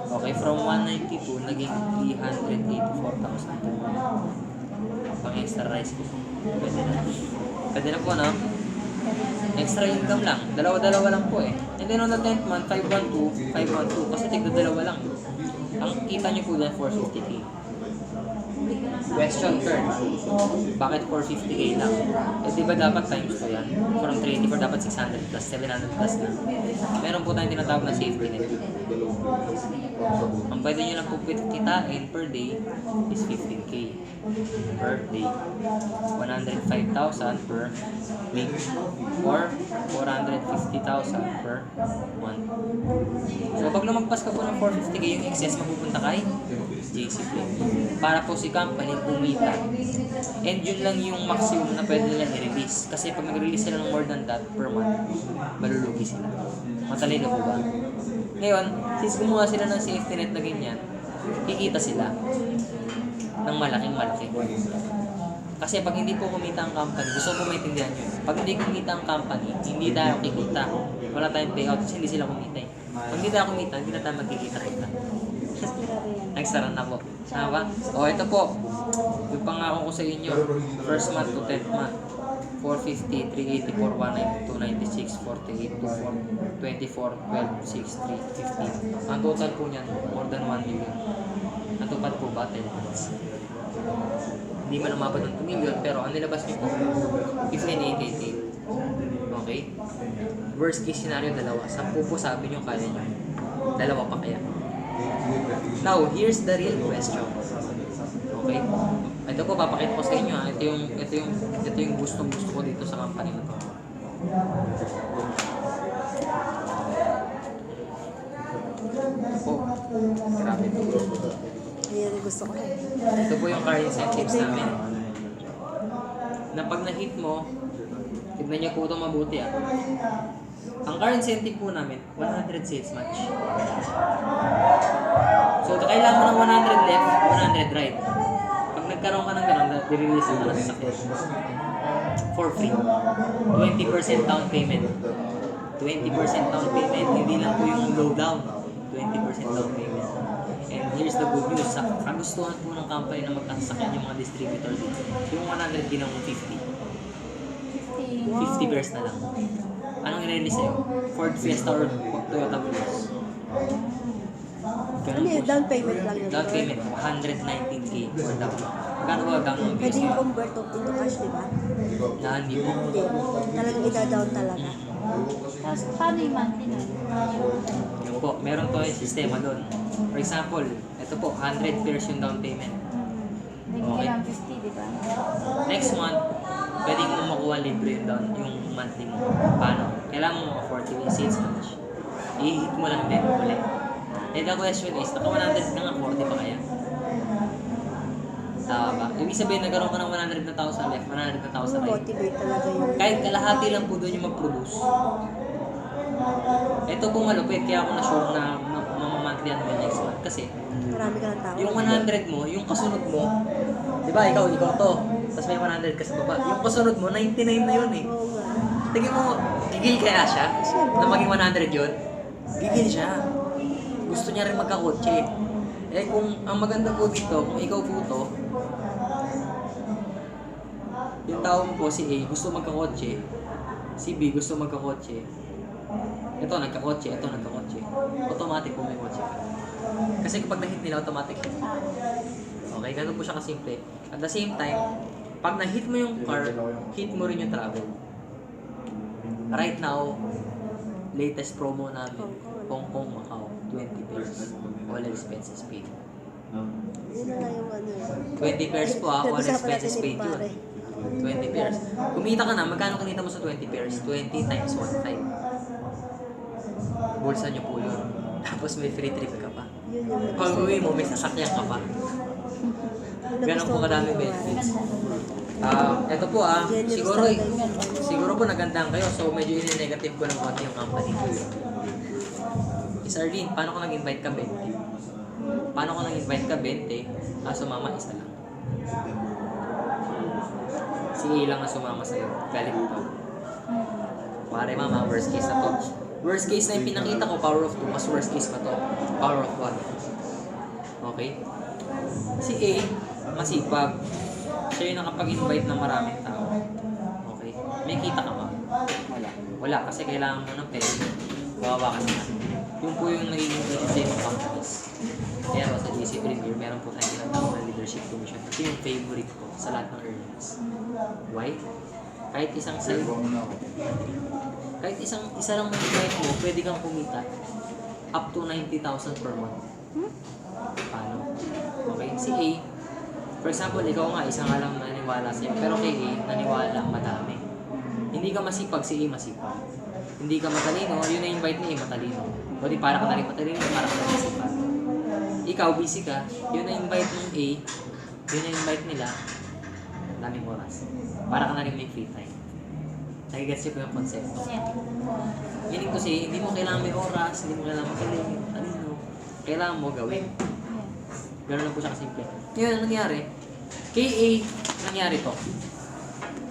Okay, from 192, naging 384,000 po. Pang extra rice po. Pwede na. Pwede na po, no? Extra income lang. Dalawa-dalawa lang po eh. And then on the 10th month, 512. 512. Kasi tigda-dalawa lang. Ang kita nyo po dyan, 450K. Question third. Bakit 450K lang? Eh di ba dapat times ko yan? From 384 dapat 600 plus 700 plus na. Meron po tayong tinatawag na safety net. Ang pwede nyo lang po kitain per day is 15K per day. 105,000 per week or 450,000 per month. So pag lumagpas ka po ng 450K, yung excess mapupunta kay JCP. Para po si company kumita. And yun lang yung maximum na pwede nila i-release. Kasi pag nag-release sila ng more than that per month, malulugi sila. Matalino po ba? Ngayon, since gumawa sila ng safety net na ganyan, kikita sila ng malaking-malaki. Kasi pag hindi po kumita ang company, gusto ko maintindihan yun. Pag hindi kumita ang company, hindi tayo kikita. Wala tayong payout kasi hindi sila kumita eh. Pag hindi tayo kumita, hindi na tayo magkikita-kita. Nagsara na po. Tama ba? O, ito po. Yung pangako ko sa inyo. First month to 10th month. 450, 384, 192, 96, 48, 24, 12, 6, 3, 15. Ang total po niyan, more than 1 million. Natupad po ba 10 months? Hindi man umabot ng 2 million, pero ang nilabas niyo po, 15,888. Okay? Worst case scenario, 2. 10 po sabi niyo kaya niyo. 2 pa kaya. Now, here's the real question. Okay? Ito po, papakita ko sa inyo ha. Ito yung gustong gusto ko dito sa company na to. Oh, grabe po. Ayan yung gusto ko eh. Ito po yung car incentives namin. Na pag na-hit mo, tignan niyo po ito mabuti ah. Ang car incentive po namin, 100 sales match. So, kailangan mo ng 100 left, 100 right. Pag nagkaroon ka ng gano'n, i-release na ng sasakyan. For free. 20% down payment. 20% down payment, hindi lang po yung low down. 20% down payment. And here's the good news. Kagustuhan po ng company na magkasasakyan yung mga distributor dito. Yung 100 ginawang 50. 50 pairs na lang. Anong i-release sa'yo? Ford Fiesta or Toyota Prius? Ano yun? Down payment lang yun. Down payment, 119K for down. Magkano ba down ng Pwede Prius? yung convert into cash, di ba? Hindi po. Hindi. Talagang ida-down talaga. Tapos, paano yung monthly na? Yun po, meron po yung sistema doon. For example, ito po, 100 pairs yung down payment. Bigyan ng 50, di ba? Next month, pwedeng mo makuha libre yung down, yung monthly mo. Paano? Kailangan mo maka 40 yung sales match. I-hit mo lang din ulit. And the question is, naka 100 ka nga, 40 pa kaya? Tama ba? Ibig sabihin, nagkaroon ka ng 100,000 left, 100,000 right. Motivate talaga yun. Kahit kalahati lang po doon yung mag-produce. Ito po malupit, kaya ako na-sure na mamamonthly mo next month. Kasi, Marami ka ng tao. yung 100 mo, yung kasunod mo, di ba, ikaw to. Tapos may 100 ka sa baba. Yung kasunod mo, 99 na yun eh. Oo nga. Tingin mo, gigil kaya siya? Na maging 100 yun? Gigil siya. Gusto niya rin magkakotse. Eh kung ang maganda po dito, kung ikaw po to, yung tao mo po, si A, gusto magkakotse. Si B, gusto magkakotse. Ito nagkakotse, ito nagkakotse. Automatic po may kotse ka. Kasi kapag na-hit nila, automatic. Okay, ganun po siya kasimple. At the same time, pag na-hit mo yung car, hit mo rin yung travel. Right now, latest promo namin, Hong Kong, Macau, 20 pairs. All expenses paid. Yun na lang yung ano yun. 20 pairs po all Nag-usapan expenses natin paid ni yun. pare. 20 pairs. Kumita ka na, magkano kinita mo sa 20 pairs? 20 times 1.5. Bulsa nyo po yun. Tapos may free trip ka pa. Yun yung Pag uwi mo, may sasakyan ka pa. Ganun po kadami benefits. Ito po siguro po nagandang kayo, so medyo ini-negative ko ng konti yung company. Sardine, paano ko nag-invite ka 20? Paano ko nag-invite ka 20? Sumama isa lang. Si A lang na sumama sa'yo. Galit ito. Pare mama, worst case na to. Worst case na yung pinakita ko, power of 2. Mas worst case pa to. Power of 1. Okay? Si A, masipag. Siya yung nakapag-invite ng maraming tao. Okay? May kita ka ba? Wala. Wala, kasi kailangan mo ng pera. Kawawa ka naman. Yung po yung nagiging president ng companies. Pero sa GC Premier, meron po tayong tinatawag na leadership commission. Ito yung favorite ko sa lahat ng earnings. Why? Kahit isang sale, kahit isa lang mag-invite mo, pwede kang kumita up to 90,000 per month. Paano? Okay? Si A, for example, ikaw nga, isa nga lang naniwala sa'yo. Pero kay A, naniwala madami. Hindi ka masipag, si A masipag. Hindi ka matalino, yun na invite ni A matalino. O di para ka na rin matalino, para ka na rin masipag. Ikaw, busy ka, yun na invite ng A, yun na invite nila, daming oras. Para ka na rin may free time. Nagigets ko yung konsepto. Yeah. Meaning to say, hindi mo kailangan may oras, hindi mo kailangan magaling, talino. Kailangan mo gawin. Ganun lang po siya kasimple. Ngayon, ang nangyari, kay A, nangyari to.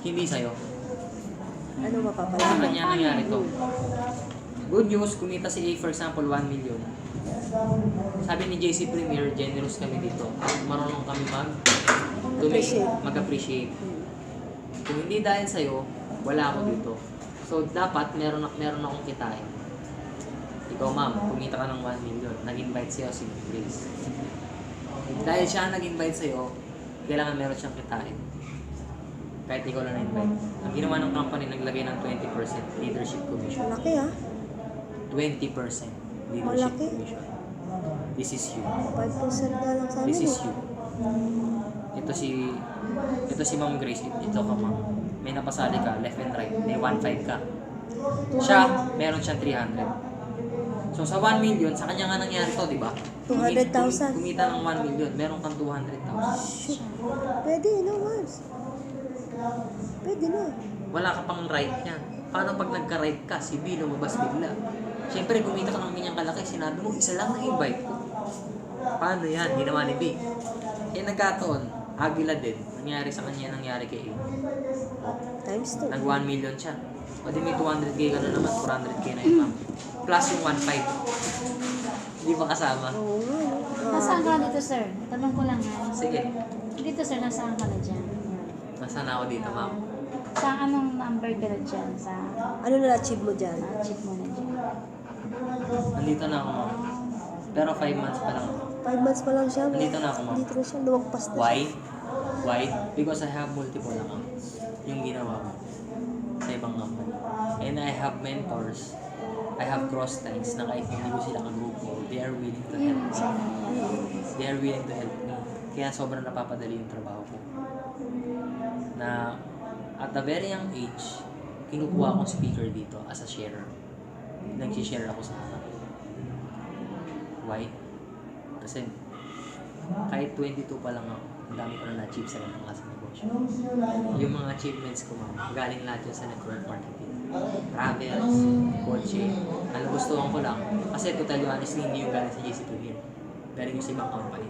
Hindi sa'yo. Ano Sa mapapala? kanya nangyari to. Good news, kumita si A, for example, 1 million. Sabi ni JC Premier, generous kami dito. Marunong kami mag-appreciate. Kung hindi dahil sa'yo, wala ako dito. So, dapat meron akong kitain. Ikaw, ma'am, kumita ka ng 1 million. Nag-invite sa'yo si Grace. Dahil siya nag-invite sa'yo, kailangan meron siyang kitain. Kahit ikaw lang na-invite. Ang ginawa ng company, naglagay ng 20% leadership commission. Malaki 20% ah. leadership Malaki. commission. This is you. 5% na lang sa This amin. is you. Ito si Ma'am Grace. Ito ka, ma'am. May napasali ka, left and right. May 1.5 ka. Siya, meron siyang 300. So sa 1 million, sa kanya nga nangyari to, di ba? 200,000. Kumita ng 1 million, meron kang 200,000. Pwede, no once. Pwede na. Wala ka pang right yan. Paano pag nagka-right ka, si B lumabas bigla? Siyempre, kumita ka ng ganyang kalaki, sinabi mo, isa lang na-invite ko. Paano yan? Ginawa ni B. Eh, nagkataon, Agila din. Nangyari sa kanya, nangyari kay A. Times 2. Nag 1 million siya. O di may 200k ka na naman, 400k na yun, ma'am. Plus yung 1.5. Hindi ba kasama? Oo nga. Nasaan ka dito, sir? Tanong ko lang nga. Sige. Dito, sir, nasaan ka na dyan? Nasaan ako dito, ma'am? Sa anong number ka na dyan? Sa Ano na-achieve mo dyan? chip mo na dyan? Nandito na ako, ma'am. Pero 5 months pa lang. 5 months pa lang siya. Nandito na ako, ma'am. Dito na siya. Lumagpas na Why? siya. Why? Because I have multiple accounts. Yung ginawa ko sa ibang company. And I have mentors. I have cross ties na kahit hindi ko sila kagrupo, they are willing to help me. They are willing to help me. Kaya sobrang napapadali yung trabaho ko. Na at a very young age, kinukuha akong speaker dito as a sharer. Nag-share ako sa mga. Why? Kasi kahit 22 pa lang ako, ang dami ko na na-achieve sa ganitong klase ng negosyo. Yung mga achievements ko, ma'am, galing lahat yun sa network marketing. Travels, kotse, gustuhan ko lang. Kasi to tell you honestly, hindi yung galing sa JC Premier. Galing yung sa ibang company.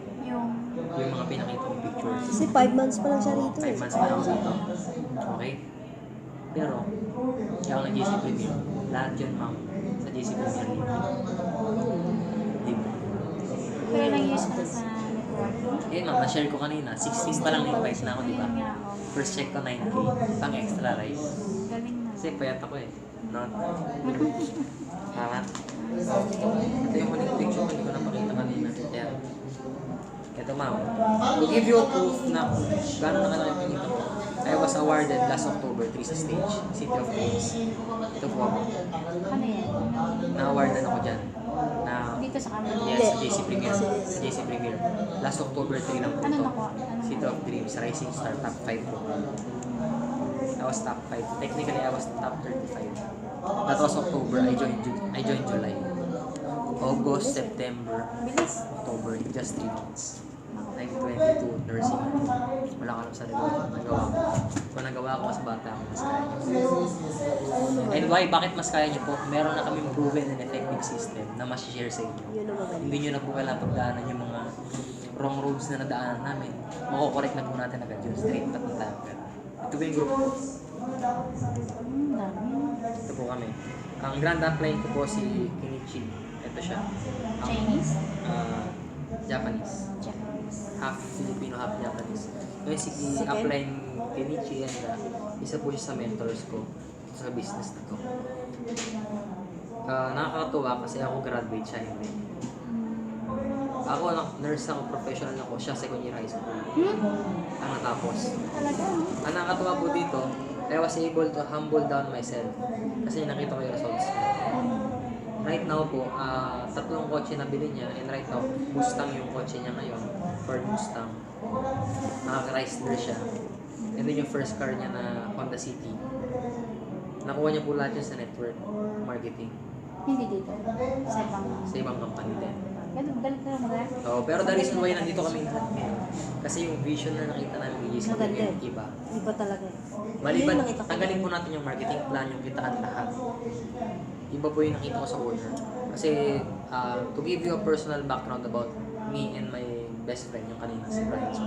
Yung mga pinakita kong pictures. Kasi 5 months pa lang siya rito. 5 months pa lang ako dito. Okay? Pero, kaya ako nag-JC Premier. Lahat yun, ma'am, sa JC Premier libre. Libre. Pero ilang years ka na sa network? Eh, ma'am, na-share ko kanina. 16 pa lang na-invite na ako, di ba? Ayun nga, oh. First check ko 9K. Pang extra rice. Galing na. Kasi payat ako eh. Not. Tama. Ito yung huling picture ko, hindi ko napakita kanina. Kaya, ito, ma'am. To give you a proof na gano'n na kalaki pinito ko, I was awarded last October 3 sa stage, City of Dreams. Ito po ako. Ano yan? Na-awardan ako dyan. Na, Dito sa camera? yes, sa JC Premier. Sa JC Premier. Last October 3 lang po Ano ito. nakuha? Ano? City of Dreams, Rising Star, top 5 po. I was top 5. Technically, I was top 35. That was October. I joined July. August, September, Bilis. October, just 3 months. 1922, nursing. Wala ka lang sa negosyo. Nagawa ko. Kung nagawa ko, mas bata ako, mas kaya nyo. And why? Bakit mas kaya nyo po? Meron na kaming proven and effective system na mas-share sa inyo. Yun ang maganda. Hindi nyo na po kailangan pagdaanan yung mga wrong roads na nadaanan namin. Makokorek na po natin agad yun. Straight up na tayo. Ito po yung group ko. Dami. Ito po kami. Ang grand upline ko po si Kenichi. Ito siya. Ang, Chinese? Japanese. Japanese. Half Filipino, half Japanese. Ngayon si Second? upline Kenichi yan na isa po siya sa mentors ko sa business na to. Nakakatuwa kasi ako graduate siya hindi. Ako, nurse ako, professional ako. Siya second year high school. Ang natapos. Talaga? Ang nakakatuwa po dito, I was able to humble down myself kasi nakita ko yung results. Right now po, 3 kotse na bili niya and right now, Mustang yung kotse niya ngayon. Ford Mustang. Nakaka-Chrysler siya. And then yung first car niya na Honda City. Nakuha niya po lahat yun sa network marketing Hindi dito. Sa ibang... sa ibang company din. Balik na mo rin? So, pero the reason why nandito kami lahat ngayon, kasi yung vision na nakita namin ni Jesus Maganda eh. iba. Iba talaga. Maliban, Yun yung nakita ko. tanggalin po natin yung marketing plan, yung kitaan lahat. Iba po yung nakita ko sa owner. Kasi, to give you a personal background about me and my best friend, yung kanina si Brian. So,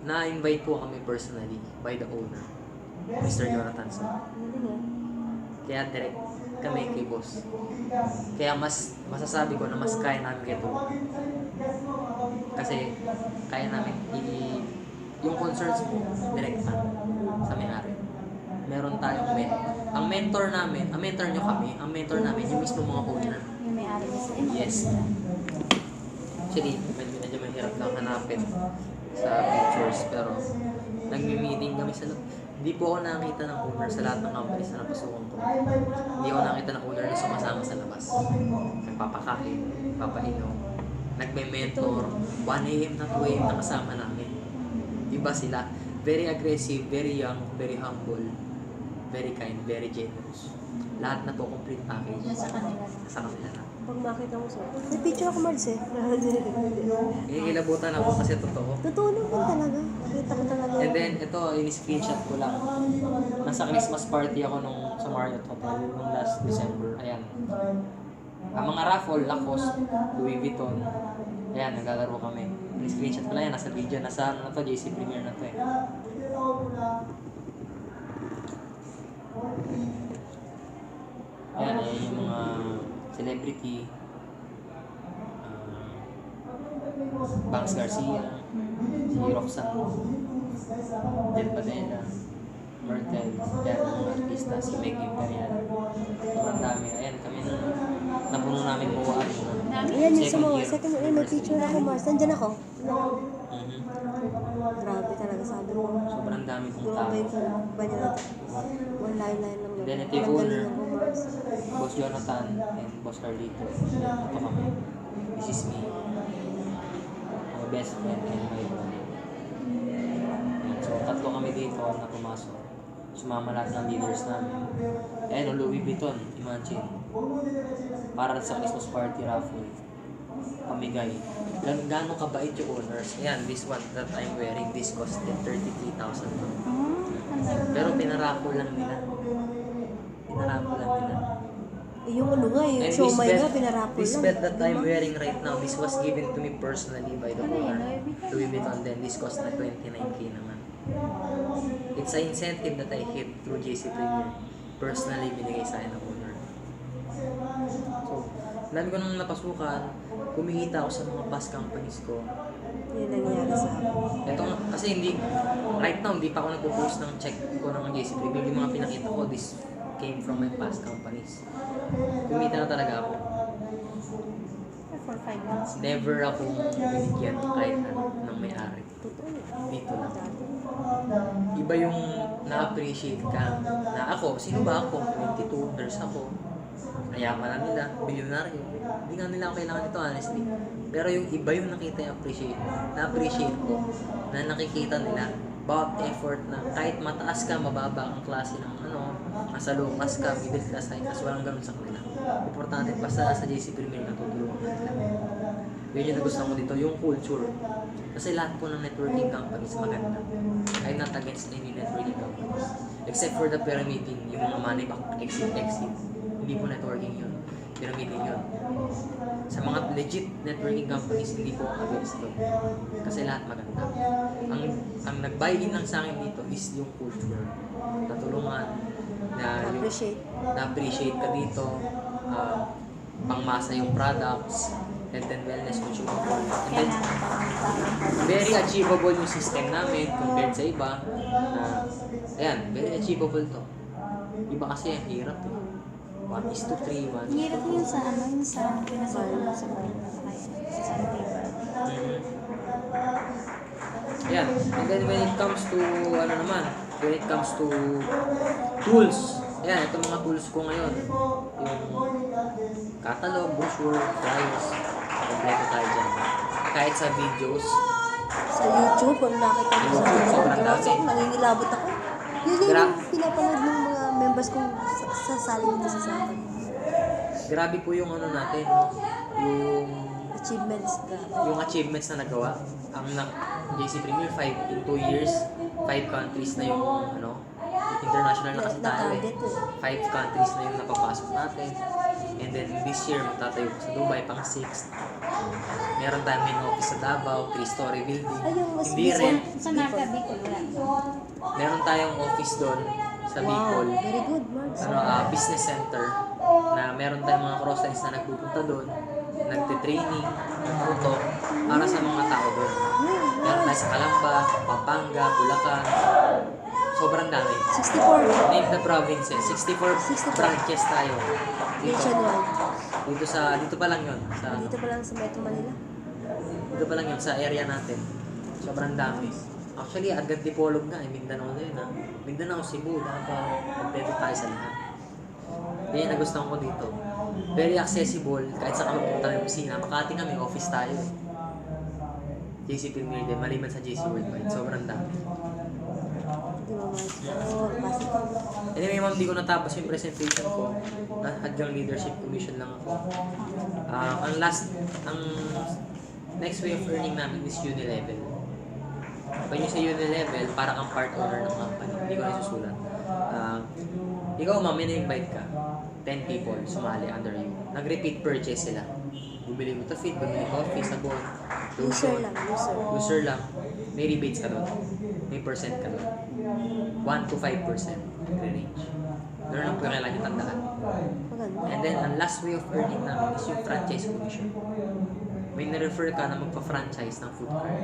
na-invite po kami personally by the owner, Mr. Jonathan. So, kaya direct kami kay boss. Kaya mas masasabi ko na mas kaya namin kayo tulungan. Kasi kaya namin yung concerns mo direkta sa may-ari. Meron tayong ang mentor namin, ang mentor nyo kami, ang mentor namin yung mismo mga owner. Yung may-ari nisa. Yes. Actually, medyo mahirap lang hanapin sa pictures pero nagmi-meeting kami sa loob. Hindi po ako nakakita ng owner sa lahat ng companies na napasukan ko. Hindi ako nakita ng owner na sumasama sa labas. nagpapakain, papainom, nagme-mentor, 1 AM na 2 AM na kasama namin. Iba sila. Very aggressive, very young, very humble, very kind, very generous. Lahat na po complete package. Yan sa kanila. Sa kanila na. Pag makita mo sa... May picture ako, Mards eh. Kinikilabutan ako kasi totoo. Totoo naman talaga. Nakita ko talaga. And then, ito, in-screenshot ko lang. Nasa Christmas party ako sa Marriott Hotel nung last December. Ayan. Ang mga raffle, Lacoste, Louis Vuitton. Ayan, naglalaro kami. In-screenshot ko lang yan. Nasa video. Nasa ano na to, JC Premier na to eh. Ayan, ayan yung mga celebrity. Banks Garcia, si Roxanne, Jen Padena, Myrtle, yan ang mga artista, si Meg Imperial. Sobrang dami. Ayan, kami napuno namin buwaan. Ayan yung sa mga second, may picture ako, Mards. Nandyan ako. Mhm. Grabe talaga, sabi ko. Sobrang dami kong tao. Grabe yung banyo natin. One line lang. Then ito yung Ang owner. galing ako, Mards. Boss Jonathan and Boss Carlito. Ito kami. This is me. My best friend and my brother. So, tatlo kami dito na pumasok. Sumama lahat ng leaders namin. Ayan, Louis Vuitton. Imagine. Para sa Christmas party raffle. Pamigay. Gano'ng kabait yung owners. Ayan, this one that I'm wearing, this costed 33,000. Pero pinaraffle lang nila. Pinaraffle lang nila. Eh, yung ano nga, yung And siomay nga, pinarapol this lang. bed that I'm wearing right now, this was given to me personally by the owner. Louis Vuitton. Then this cost na 29K naman. It's an incentive that I hit through JC Premier. Personally, binigay sa akin ng owner. So, dami ko nang napasukan, kumikita ako sa mga bus companies ko. Yun nangyayari sa akin. Ito nga, kasi right now, hindi pa ako nagpo-post ng check ko ng JC Premier. Yung mga pinakita ko, this came from my past companies. Kumita na talaga ako. For 5 months. Never akong binigyan kahit ano ng may-ari. Totoo. Dito lang. Iba yung na-appreciate ka na ako, sino ba ako? 22, there's ako. Ayaman na nila, bilyonaryo. Hindi nga nila ako kailangan nito, honestly. Pero yung iba yung nakita yung na-appreciate ko, na nakikita nila, bawat effort na kahit mataas ka, mababa ang klase ng ano, nasa low class ka, middle class, high class, walang ganun sa kanila. Importante pa sa JC Premier na tutulungan nila. Yun yung nagustuhan ko dito, yung culture. Kasi lahat po ng networking companies maganda. I'm not against any networking companies. Except for the pyramiding, yung mga money back, exit. Hindi po networking yun. Pyramiding yun. Sa mga legit networking companies, hindi po ako against doon. Kasi lahat maganda. Ang nag-buy-in lang sa akin dito is yung culture. Natulungan, na-appreciate ka dito, pangmasa yung products, health and wellness, consumable. And then, very achievable yung system namin compared sa iba. Ayan, very achievable to. Iba kasi ang hirap eh. 1:3, 1. Hirap yun sa ano, yun sa pinasok mo sa sa paper. Ayan, and then when it comes to, when it comes to tools, ayan, itong mga tools ko ngayon, yung catalog, brochure, flyers, kompleto tayo dyan. Kahit sa videos, Sa YouTube, kung nakita mo sa YouTube, sobrang dami. So, nangingilabot ako. Yun yung Gra- pinapanood ng mga members kong sasali nito sa akin. grabe po yung ano natin, no? Achievements. Yung achievements na nagawa. Ang JC Premier 5 in 2 years, 5 countries na yung international na kasi tayo eh. Na-target eh. 5 countries na yung napapasok natin. And then this year magtatayo ko sa Dubai pang 6th. Meron tayong main office sa Davao, 3-story building. Ay, yung mas Hindi before. rin. Sa Naka Bicol lang. Meron tayong office doon sa Bicol. Wow, very good, Marks. Business center na meron tayong mga cross-lines na nagpupunta doon, nagte-training, nagtuto para sa mga tao doon. Meron tayo sa Calamba, Pampanga, Bulacan. Sobrang dami. 64. Name the provinces. 64 branches tayo. Dito. Nationwide. Dito pa lang yun. Dito pa lang sa Metro Manila. Dito pa lang yun, sa area natin. Sobrang dami. Actually, agad Dipolog na. Mindanao na yun. Mindanao, Cebu. Kompleto tayo sa lahat. Yan yung nagustuhan ko dito. very accessible, kahit sa kami pumunta ng opisina. Makati kami, office tayo. JC Premier din, maliban sa JC Worldwide. Sobrang dami. Di ba, Maestro? Kasi, Anyway, ma'am, di ko natapos yung presentation ko. Hadgang leadership commission lang ako. Ang next way of earning namin is Unilevel. Pag yung sa Unilevel, para kang part owner ng company. Hindi ko na isusulat. Ikaw, ma'am, may na-invite ka. 10 people sumali under you. Nag-repeat purchase sila. Bumili mo feed, bumili coffee, sabon, user lotion. lang, user. User lang. May rebates ka doon. May percent ka doon. 1 to 5% range. Doon lang po yung kailangan yung tandaan. Maganda. And then, ang last way of earning namin is yung franchise commission. May na-refer ka na magpa-franchise ng food cart.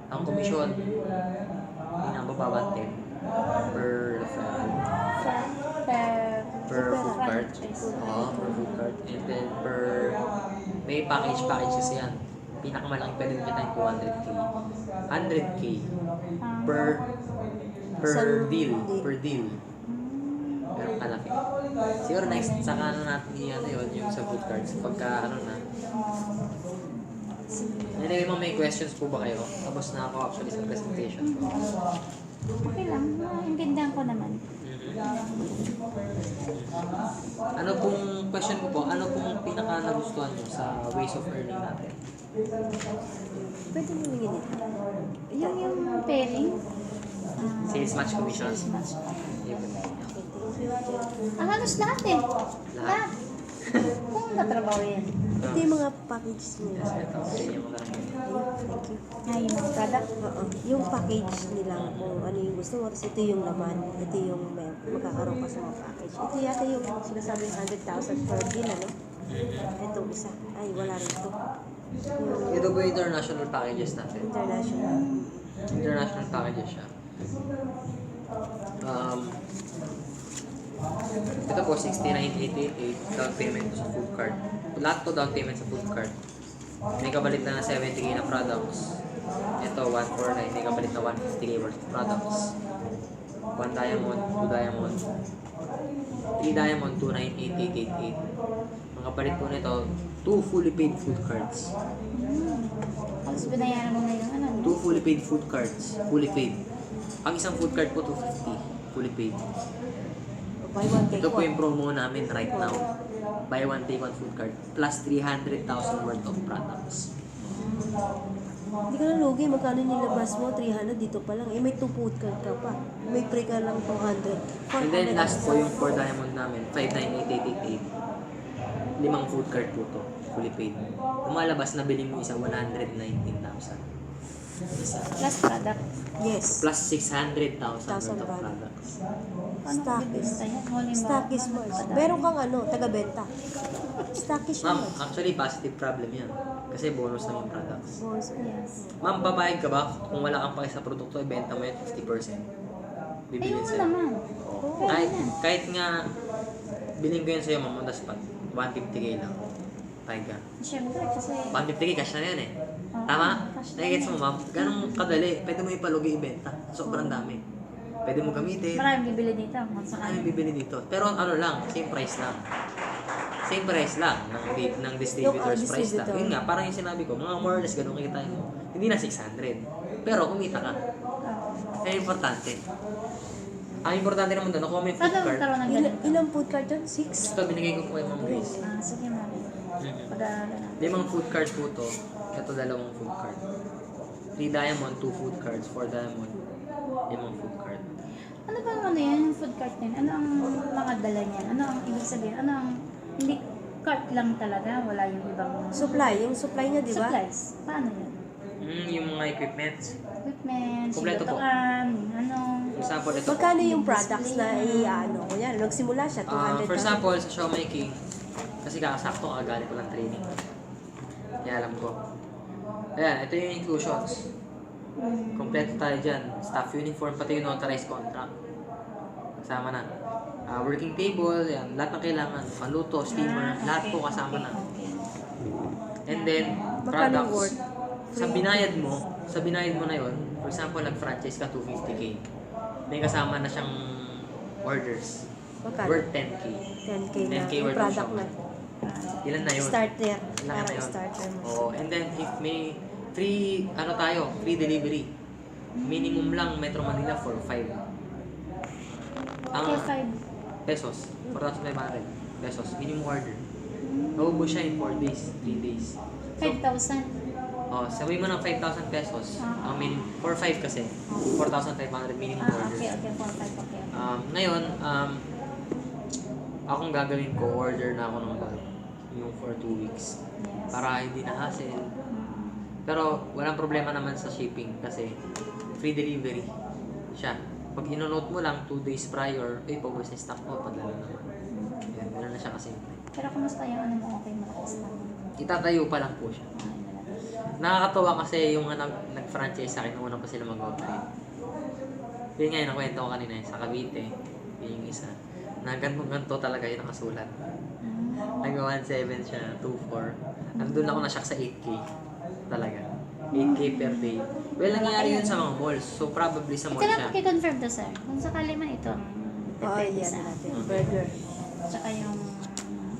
Ang commission, hindi na bababa 10 per referral. Per food cart. Oo, per food cart. And then, may package kasi yan. Pinakamalaking pwede mo kita yung 200k. 100k per Isang deal. day. Per deal. Pero kalaki. Siguro next, saka na natin yung sa food cards. Pagka na. Anyway, may questions po ba kayo? Tapos na ako actually sa presentation ko. Okay lang, naintindihan ko naman. Ano pong question ko po? Ano pong pinaka nagustuhan nyo sa ways of earning natin? Pwede mo yung ganito. Yung pairing. Sales match commission. Sales match. Okay, Halos lahat eh. Lahat. Kung natrabaho yan. ito yung mga package nila. Yes, ito. Sige mo lang. Thank you. Yung mga product. Oo. Yung package nila kung ano yung gusto mo. Tapos ito yung laman. Ito yung magkakaroon ka sa mga package. Ito yata yung sinasabing 100,000 per deal, ano? Itong isa. Ay, wala rin ito. Ito po yung international packages natin. International. International packages siya. Ito po, 69,888 down payment sa food cart. Lahat to down payment sa food cart. May kabalit na 70k na products. Ito, 149. May kabalit na 150k worth of products. 1 diamond, 2 diamond, 3 diamond, 298888. Ang kapalit po nito, 2 fully paid food cards. Tapos binayaran mo na yung ano. 2 fully paid food cards. Fully paid. Ang isang food card po, 250. Fully paid. Buy one, take Ito po one. yung promo namin right now. Buy one, take one food card. Plus 300,000 worth of products. Hindi ka na lugi. Magkano nilabas mo? 300 dito pa lang. Eh, may 2 food card ka pa. May free ka lang 200. And then last po yung 4 diamond namin. 59888. 5 food card po to. Fully paid. Lumalabas na bili mo isa 119,000. Isa. Plus product. Yes. Plus 600,000 worth of product. products. Paano Stock bibenta yan? Holy Stock is Mary. first. Meron kang taga-benta. Stock is Ma'am, first. actually positive problem yan. Kasi bonus lang yung products. Yes. Ma'am, papayag ka ba kung wala kang pake sa produkto, ibenta mo yun 50%? Bibilin Ayun mo sa'yo. naman. Oo. Kahit nga, bilhin ko yun sa'yo, ma'am, on the spot. 150k lang. Payag ka. Siyempre kasi 150k, cash na yun eh. Oo, Tama? cash na Nagigets yan. mo, ma'am? Ganong kadali. Pwede mo ipalugi ibenta. Sobrang dami. Pwede mo gamitin. maraming bibili dito. Kung Ano saan. yung bibili dito? Pero ano lang, same price lang. Same price lang ng distributor's Yung, price lang. distributor. Yun nga, parang yung sinabi ko, mga more or less ganun kita mo. Hindi na 600. Pero kumita ka. Kaya importante. Ang importante naman doon, nakuha mo yung food Paano cart. magkaroon ng ganun? Ilang food card doon? 6? Ito, binigay ko po kay Ma'am Grace. Sige ma'am. Pag-aaral na. 5 food card po to. Ito 2 food card. 3 diamond, 2 food cards. 4 diamond, 5 food card. Ano ba ano yan, yung food cart niyan? Ano ang mga dala niyan? Ano ang ibig sabihin? Ano ang, hindi cart lang talaga, wala yung ibang Supply. Yung supply niya, di ba? supplies. Paano yan? Yung mga equipments. Equipment, Kompleto po. silutuan, ano. For example, ito po. Magkano yung products na kunyari, nagsimula siya, 200,000. For example, sa Siomai King, kasi kakasakto kagaling ko ng training. Kaya alam ko. Ayan, ito yung inclusions. Kompleto tayo dyan. Staff uniform, pati yung notarized contract. Kasama na. Working table, yan, lahat ng kailangan. Paluto, steamer, lahat po kasama na. And then, Magkano products. worth? Sa binayad mo na yon, for example, nag-franchise ka 250k. May kasama na siyang orders. Magkano? Worth 10k. 10K na. 10K Yung worth of product shop. na. Ilan na yun? Starter. Ilan na Parang yun? starter mo. Oo, and then if may free, free delivery. Minimum lang Metro Manila for 5. Ang Okay, 5. pesos, 4,500 pesos, minimum order. Naubos siya in 4 days, 3 days. 5,000. Sabi mo ng 5,000 pesos, ang minimum, for 5 kasi, 4,500 minimum order. Okay, 4,500, okay. Ngayon, akong gagawin ko, order na ako ng bulk, yung for 2 weeks. Yes. Para hindi na hassle. Pero walang problema naman sa shipping kasi free delivery siya. Pag inonote mo lang 2 days prior, paubos na stock mo, padala naman. Yan, gano'n na siya kasi. Pero kumusta yung ano mo? Okay, malakas na. Itatayo pa lang po siya. Nakakatawa kasi yung nag-franchise sa akin, una pa sila mag-operate. Yun nga yung nakwento ko kanina sa Cavite, yun yung isa. Na ganito talaga yung nakasulat. Nag 1.7 siya, 2.4. Andun ako na-shock sa 8K. Talaga. 8K per day. Well, nangyari yun sa mga malls. So, probably sa mall Ito na siya. paki-confirm to, sir. Kung sakali man ito, depende yan sa natin. Okay. Burger. Tsaka yung,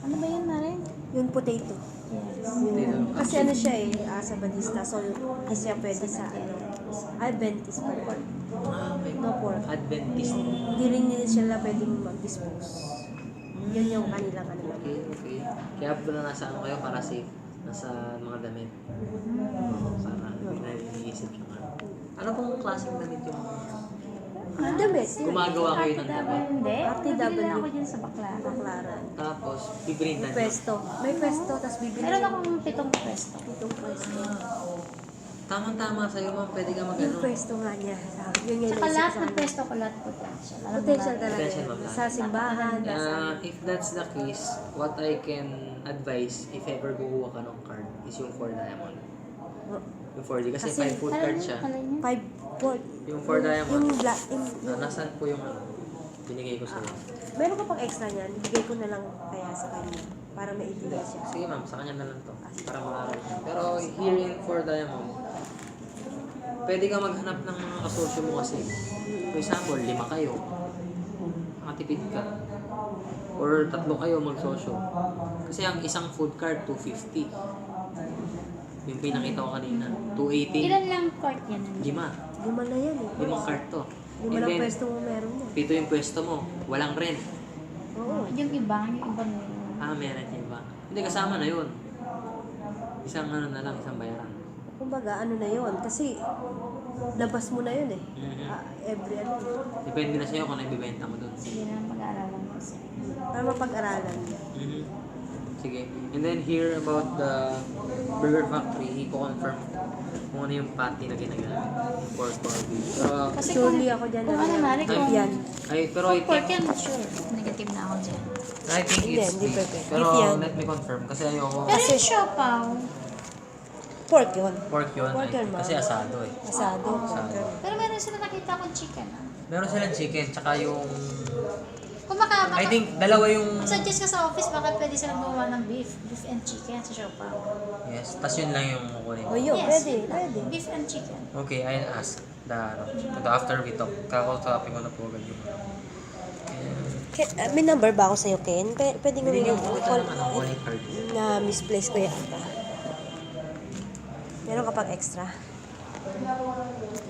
ano ba yun na rin? Yung potato. Yes. Yung, kasi ano siya asa Badista. So, hindi siya pwede sa Adventist pa rin. Okay. No pork. Adventist. Hindi rin nila sila pwedeng mag-dispose. Yun yung kanilang ano lang. Okay. Kaya pala nasa ano kayo para safe. Nasa mga damit. Para hindi na iniisip yung ano. Ano pong klaseng damit yung Ang damit. gumagawa kayo ng RTW, damit? hindi. RTW. Bibili lang ako dyan sa Baclaran. Baklaran. Tapos, bibrintan May nyo. pwesto. May pwesto, tapos bibili. Meron akong 7 pwesto. Itong pwesto. Tamang-tama sa'yo, ma'am. Pwede ka Yung mag-ano. pwesto nga niya. Yun yung Tsaka naisip lahat sa ng akin. pwesto ko, lahat potential. Alam mo Potential ba? talaga. Potential, yun. ma'am. Sa simbahan, If that's the case, what I can advise if ever kukuha ka ng card is yung 4 diamond. Yung 4D kasi Kasi, 5 foot card siya. Alay niya. 5 port. Yung 4 diamond. Yung black. Nasaan po yung ano? Binigay ko sa'yo. Meron ka pang extra niyan. Bigay ko na lang kaya sa kanya. Para maibigay siya. Sige ma'am, sa kanya na lang to. Para makakaroon siya. Pero here in 4 diamond, pwede ka maghanap ng mga kasosyo mo kasi. For example, 5 kayo. Makatipid ka. Or 3 kayo magsosyo. Kasi ang isang food card, 250. Yung pinakita ko kanina, 280. Ilan lang court yan? 5. 5 na yan eh. 5 card to. 5 And lang then, pwesto mo meron mo. 7 yung pwesto mo. Walang rent. Oo. Yung iba meron. Meron yung iba. Hindi, kasama na yun. Isang ano na lang, isang bayaran. Kumbaga, ano na yun. Kasi, labas mo na yun eh. Mhm. Every ano. Depende na sa'yo kung ano ibibenta mo doon. Sige na mag-aaralan ko siya. Para mapag-aralan. Mhm. Sige. And then here about the Burger Factory, i-confirm kung ano yung patty na ginagamit. Pork or beef. Pero, Kasi Surely ako dyan kung na ano na rin, beef kung yan. pero I pork think, yan, sure. Negative na ako dyan. I think Hindi, it's hindi beef. pwede. Pero Beef yan. let me confirm kasi ayoko. Pero yung siopaw, Pork yun. Pork yun. Pork yun, ma'am. Kasi asado eh. Asado. Asado. pero meron sila nakita akong chicken. Meron silang chicken, tsaka yung... Kung I think dalawa yung... suggest ka sa office, baka pwede silang gumawa ng beef and chicken sa siopaw. Yes, tas yun lang yung kukunin. O yun, Yes, pwede, yun lang. pwede. Beef and chicken. Okay, I'll ask the after we talk. Kakausapin ko na po agad yung May number ba ako sa'yo, Ken? Pwede nga Binigyan rin ko kita ng ano, calling card. na misplace ko yata. Meron ka pang extra?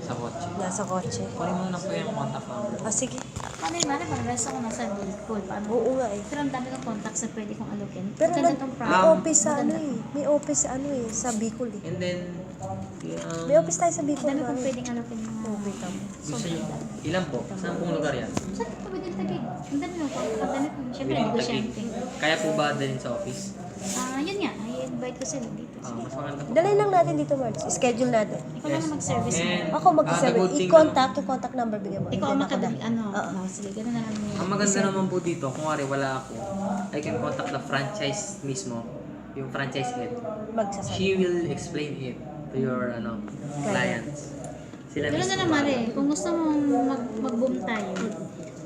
Sa kotse. Nasa kotse. Kunin mo na po yung contact number. Ah, sige. Ano yung mali, parehas ako nasa Bicol. Paano? Oo nga eh. Pero ang dami kong contacts na pwede kong alukin. Pero Maganda tong may product. office sa ano eh. May office sa ano eh. Sa Bicol eh. And then, May office tayo sa Ang Bicol. dami kong Mami. pwedeng alukin mga... Okay ka mo. gusto nyo, ilan po? Saan pong lugar yan? Saan ito ba din tagig? Ang dami ng pagdami ko. Siyempre, Within Taguig. negosyante. Kaya po ba dalhin sa office? Yun nga, i-invite ko sila dito. Mas maganda po. Dalhin lang natin dito, Marge. Schedule natin. Ikaw na mag-service mo. And, Ako mag-sabi. the good thing I-contact yung contact number bigyan mo. Ikaw And ang then ako na. makadali. Ano? Sige, gano'n na lang. ang maganda naman po dito, kung wari wala ako, I can contact the franchise mismo, yung franchise head. Magsasabi. She will explain it to your clients. Sila Gano'n na mismo naman ba? eh. Kung gusto mong mag-boom tayo,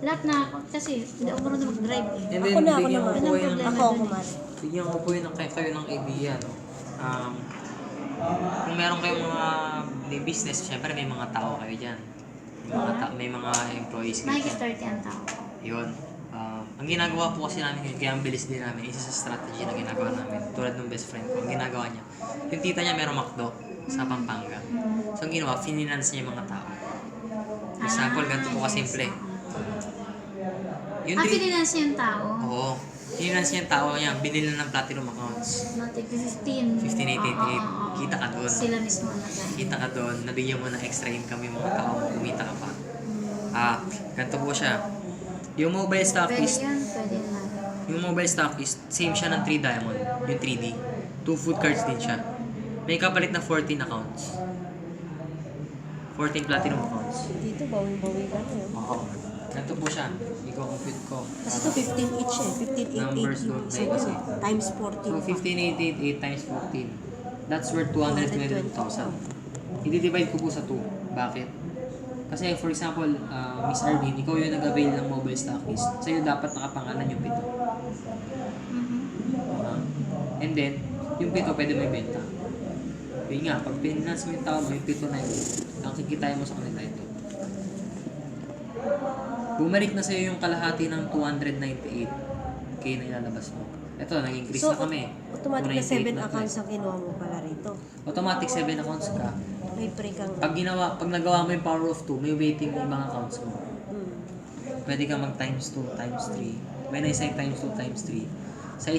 lahat na, kasi hindi ako marunong mag-drive eh. And then, Ako na, ako bigyan ko naman. po kayo ng, Problema Ako, dun eh. Mari. bigyan ko po yun kayo ng idea, no? Kung meron kayong mga may business, syempre may mga tao kayo dyan. May mga employees kayo dyan. Nakikistart yan tao. Yun. Ang Ang ginagawa po kasi namin ngayon, kaya ang bilis din namin, isa sa strategy na ginagawa namin, tulad ng best friend ko, ang ginagawa niya, yung tita niya merong McDo sa Pampanga. So, ang ginawa, fininance niya yung mga tao. For example, ganito po kasimple. Yung Finance yung tao. Oo. Finance niya yung tao niya, binili na ng platinum accounts. Natik 15. 15,888. Kita ka doon. Sila mismo na Kita ka doon, nabigyan mo ng extra income yung mga tao mo, kumita ka pa. Ganito po siya. Yung mobile stock Pwede is, yun, pwede na. yung mobile stock is, same siya ng 3 diamond, yung 3D. 2 food cards din siya. May kapalit na 14 accounts. 14 platinum accounts. Dito, bawing-bawi lang yun. Oo. Ganito po siya. I-compute ko. Kasi ito 15 each eh. 15, 8, Numbers 8 yung don't isa play kasi. yun. Times 14. So, 15,888 times 14. That's worth 222,000. I-divide ko po sa 2. Bakit? Kasi for example, Miss Arlene, ikaw yung nag-avail ng mobile stockist. Sa'yo dapat nakapangalan yung 7. And then, yung 7 pwede may benta. Yun nga, pag pinance mo yung tao mo, yung 7 na yun, ang kikitahin mo sa kanila ito. Bumalik na sa'yo yung kalahati ng 298k na ilalabas mo. Ito, nag-increase na kami. automatic na 298 7 na accounts ang kinuha mo pala rito. Automatic 7 accounts ka. May pre kang... Pag nagawa mo yung power of 2, may waiting yung ibang accounts mo. Pwede kang mag times 2, times 3. When I say times 2, times 3, sa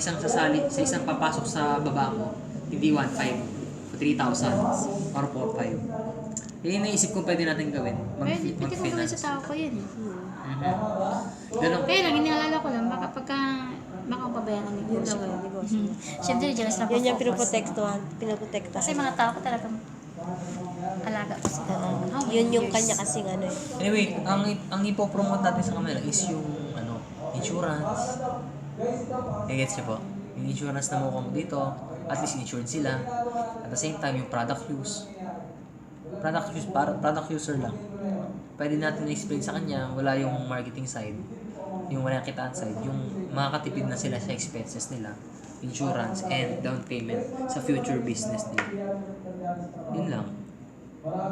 isang papasok sa baba mo, hindi 1.5, 3,000, or 4.5. Yun yung naisip ko pwede natin gawin. Pwede mo gawin sa tao ko yun eh. Ganun. Kaya lang, inaalala ko lang, baka pabayaran ng Yun negosyo. lang yung negosyo. Siyempre, dyan lang Yun yung focus. pinoprotektahan. Kasi mga tao ko talagang alaga ko sila. How many Yun yung years? kanya kasing ano eh. Anyway, ang ipopromote natin sa kanila is yung insurance. Gets niyo po? Yung insurance na makuha mo dito, at least insured sila. At the same time, yung product use. Product user lang. Pwede natin i-explain sa kanya, wala yung marketing side, yung wala yung kitaan side, yung makakatipid na sila sa expenses nila, insurance, and down payment sa future business nila. Yun lang.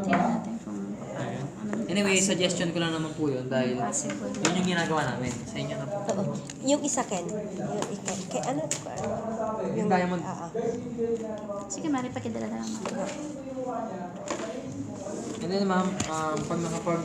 Tingnan natin kung paano. Anyway, suggestion ko lang naman po yun dahil Possible. yun yung ginagawa namin. Sa inyo na po. Oo. Yung isa Ken. Yung ano? Yung diamond. Sige, Mari, pakidala na lang. And then ma'am, pag nakapag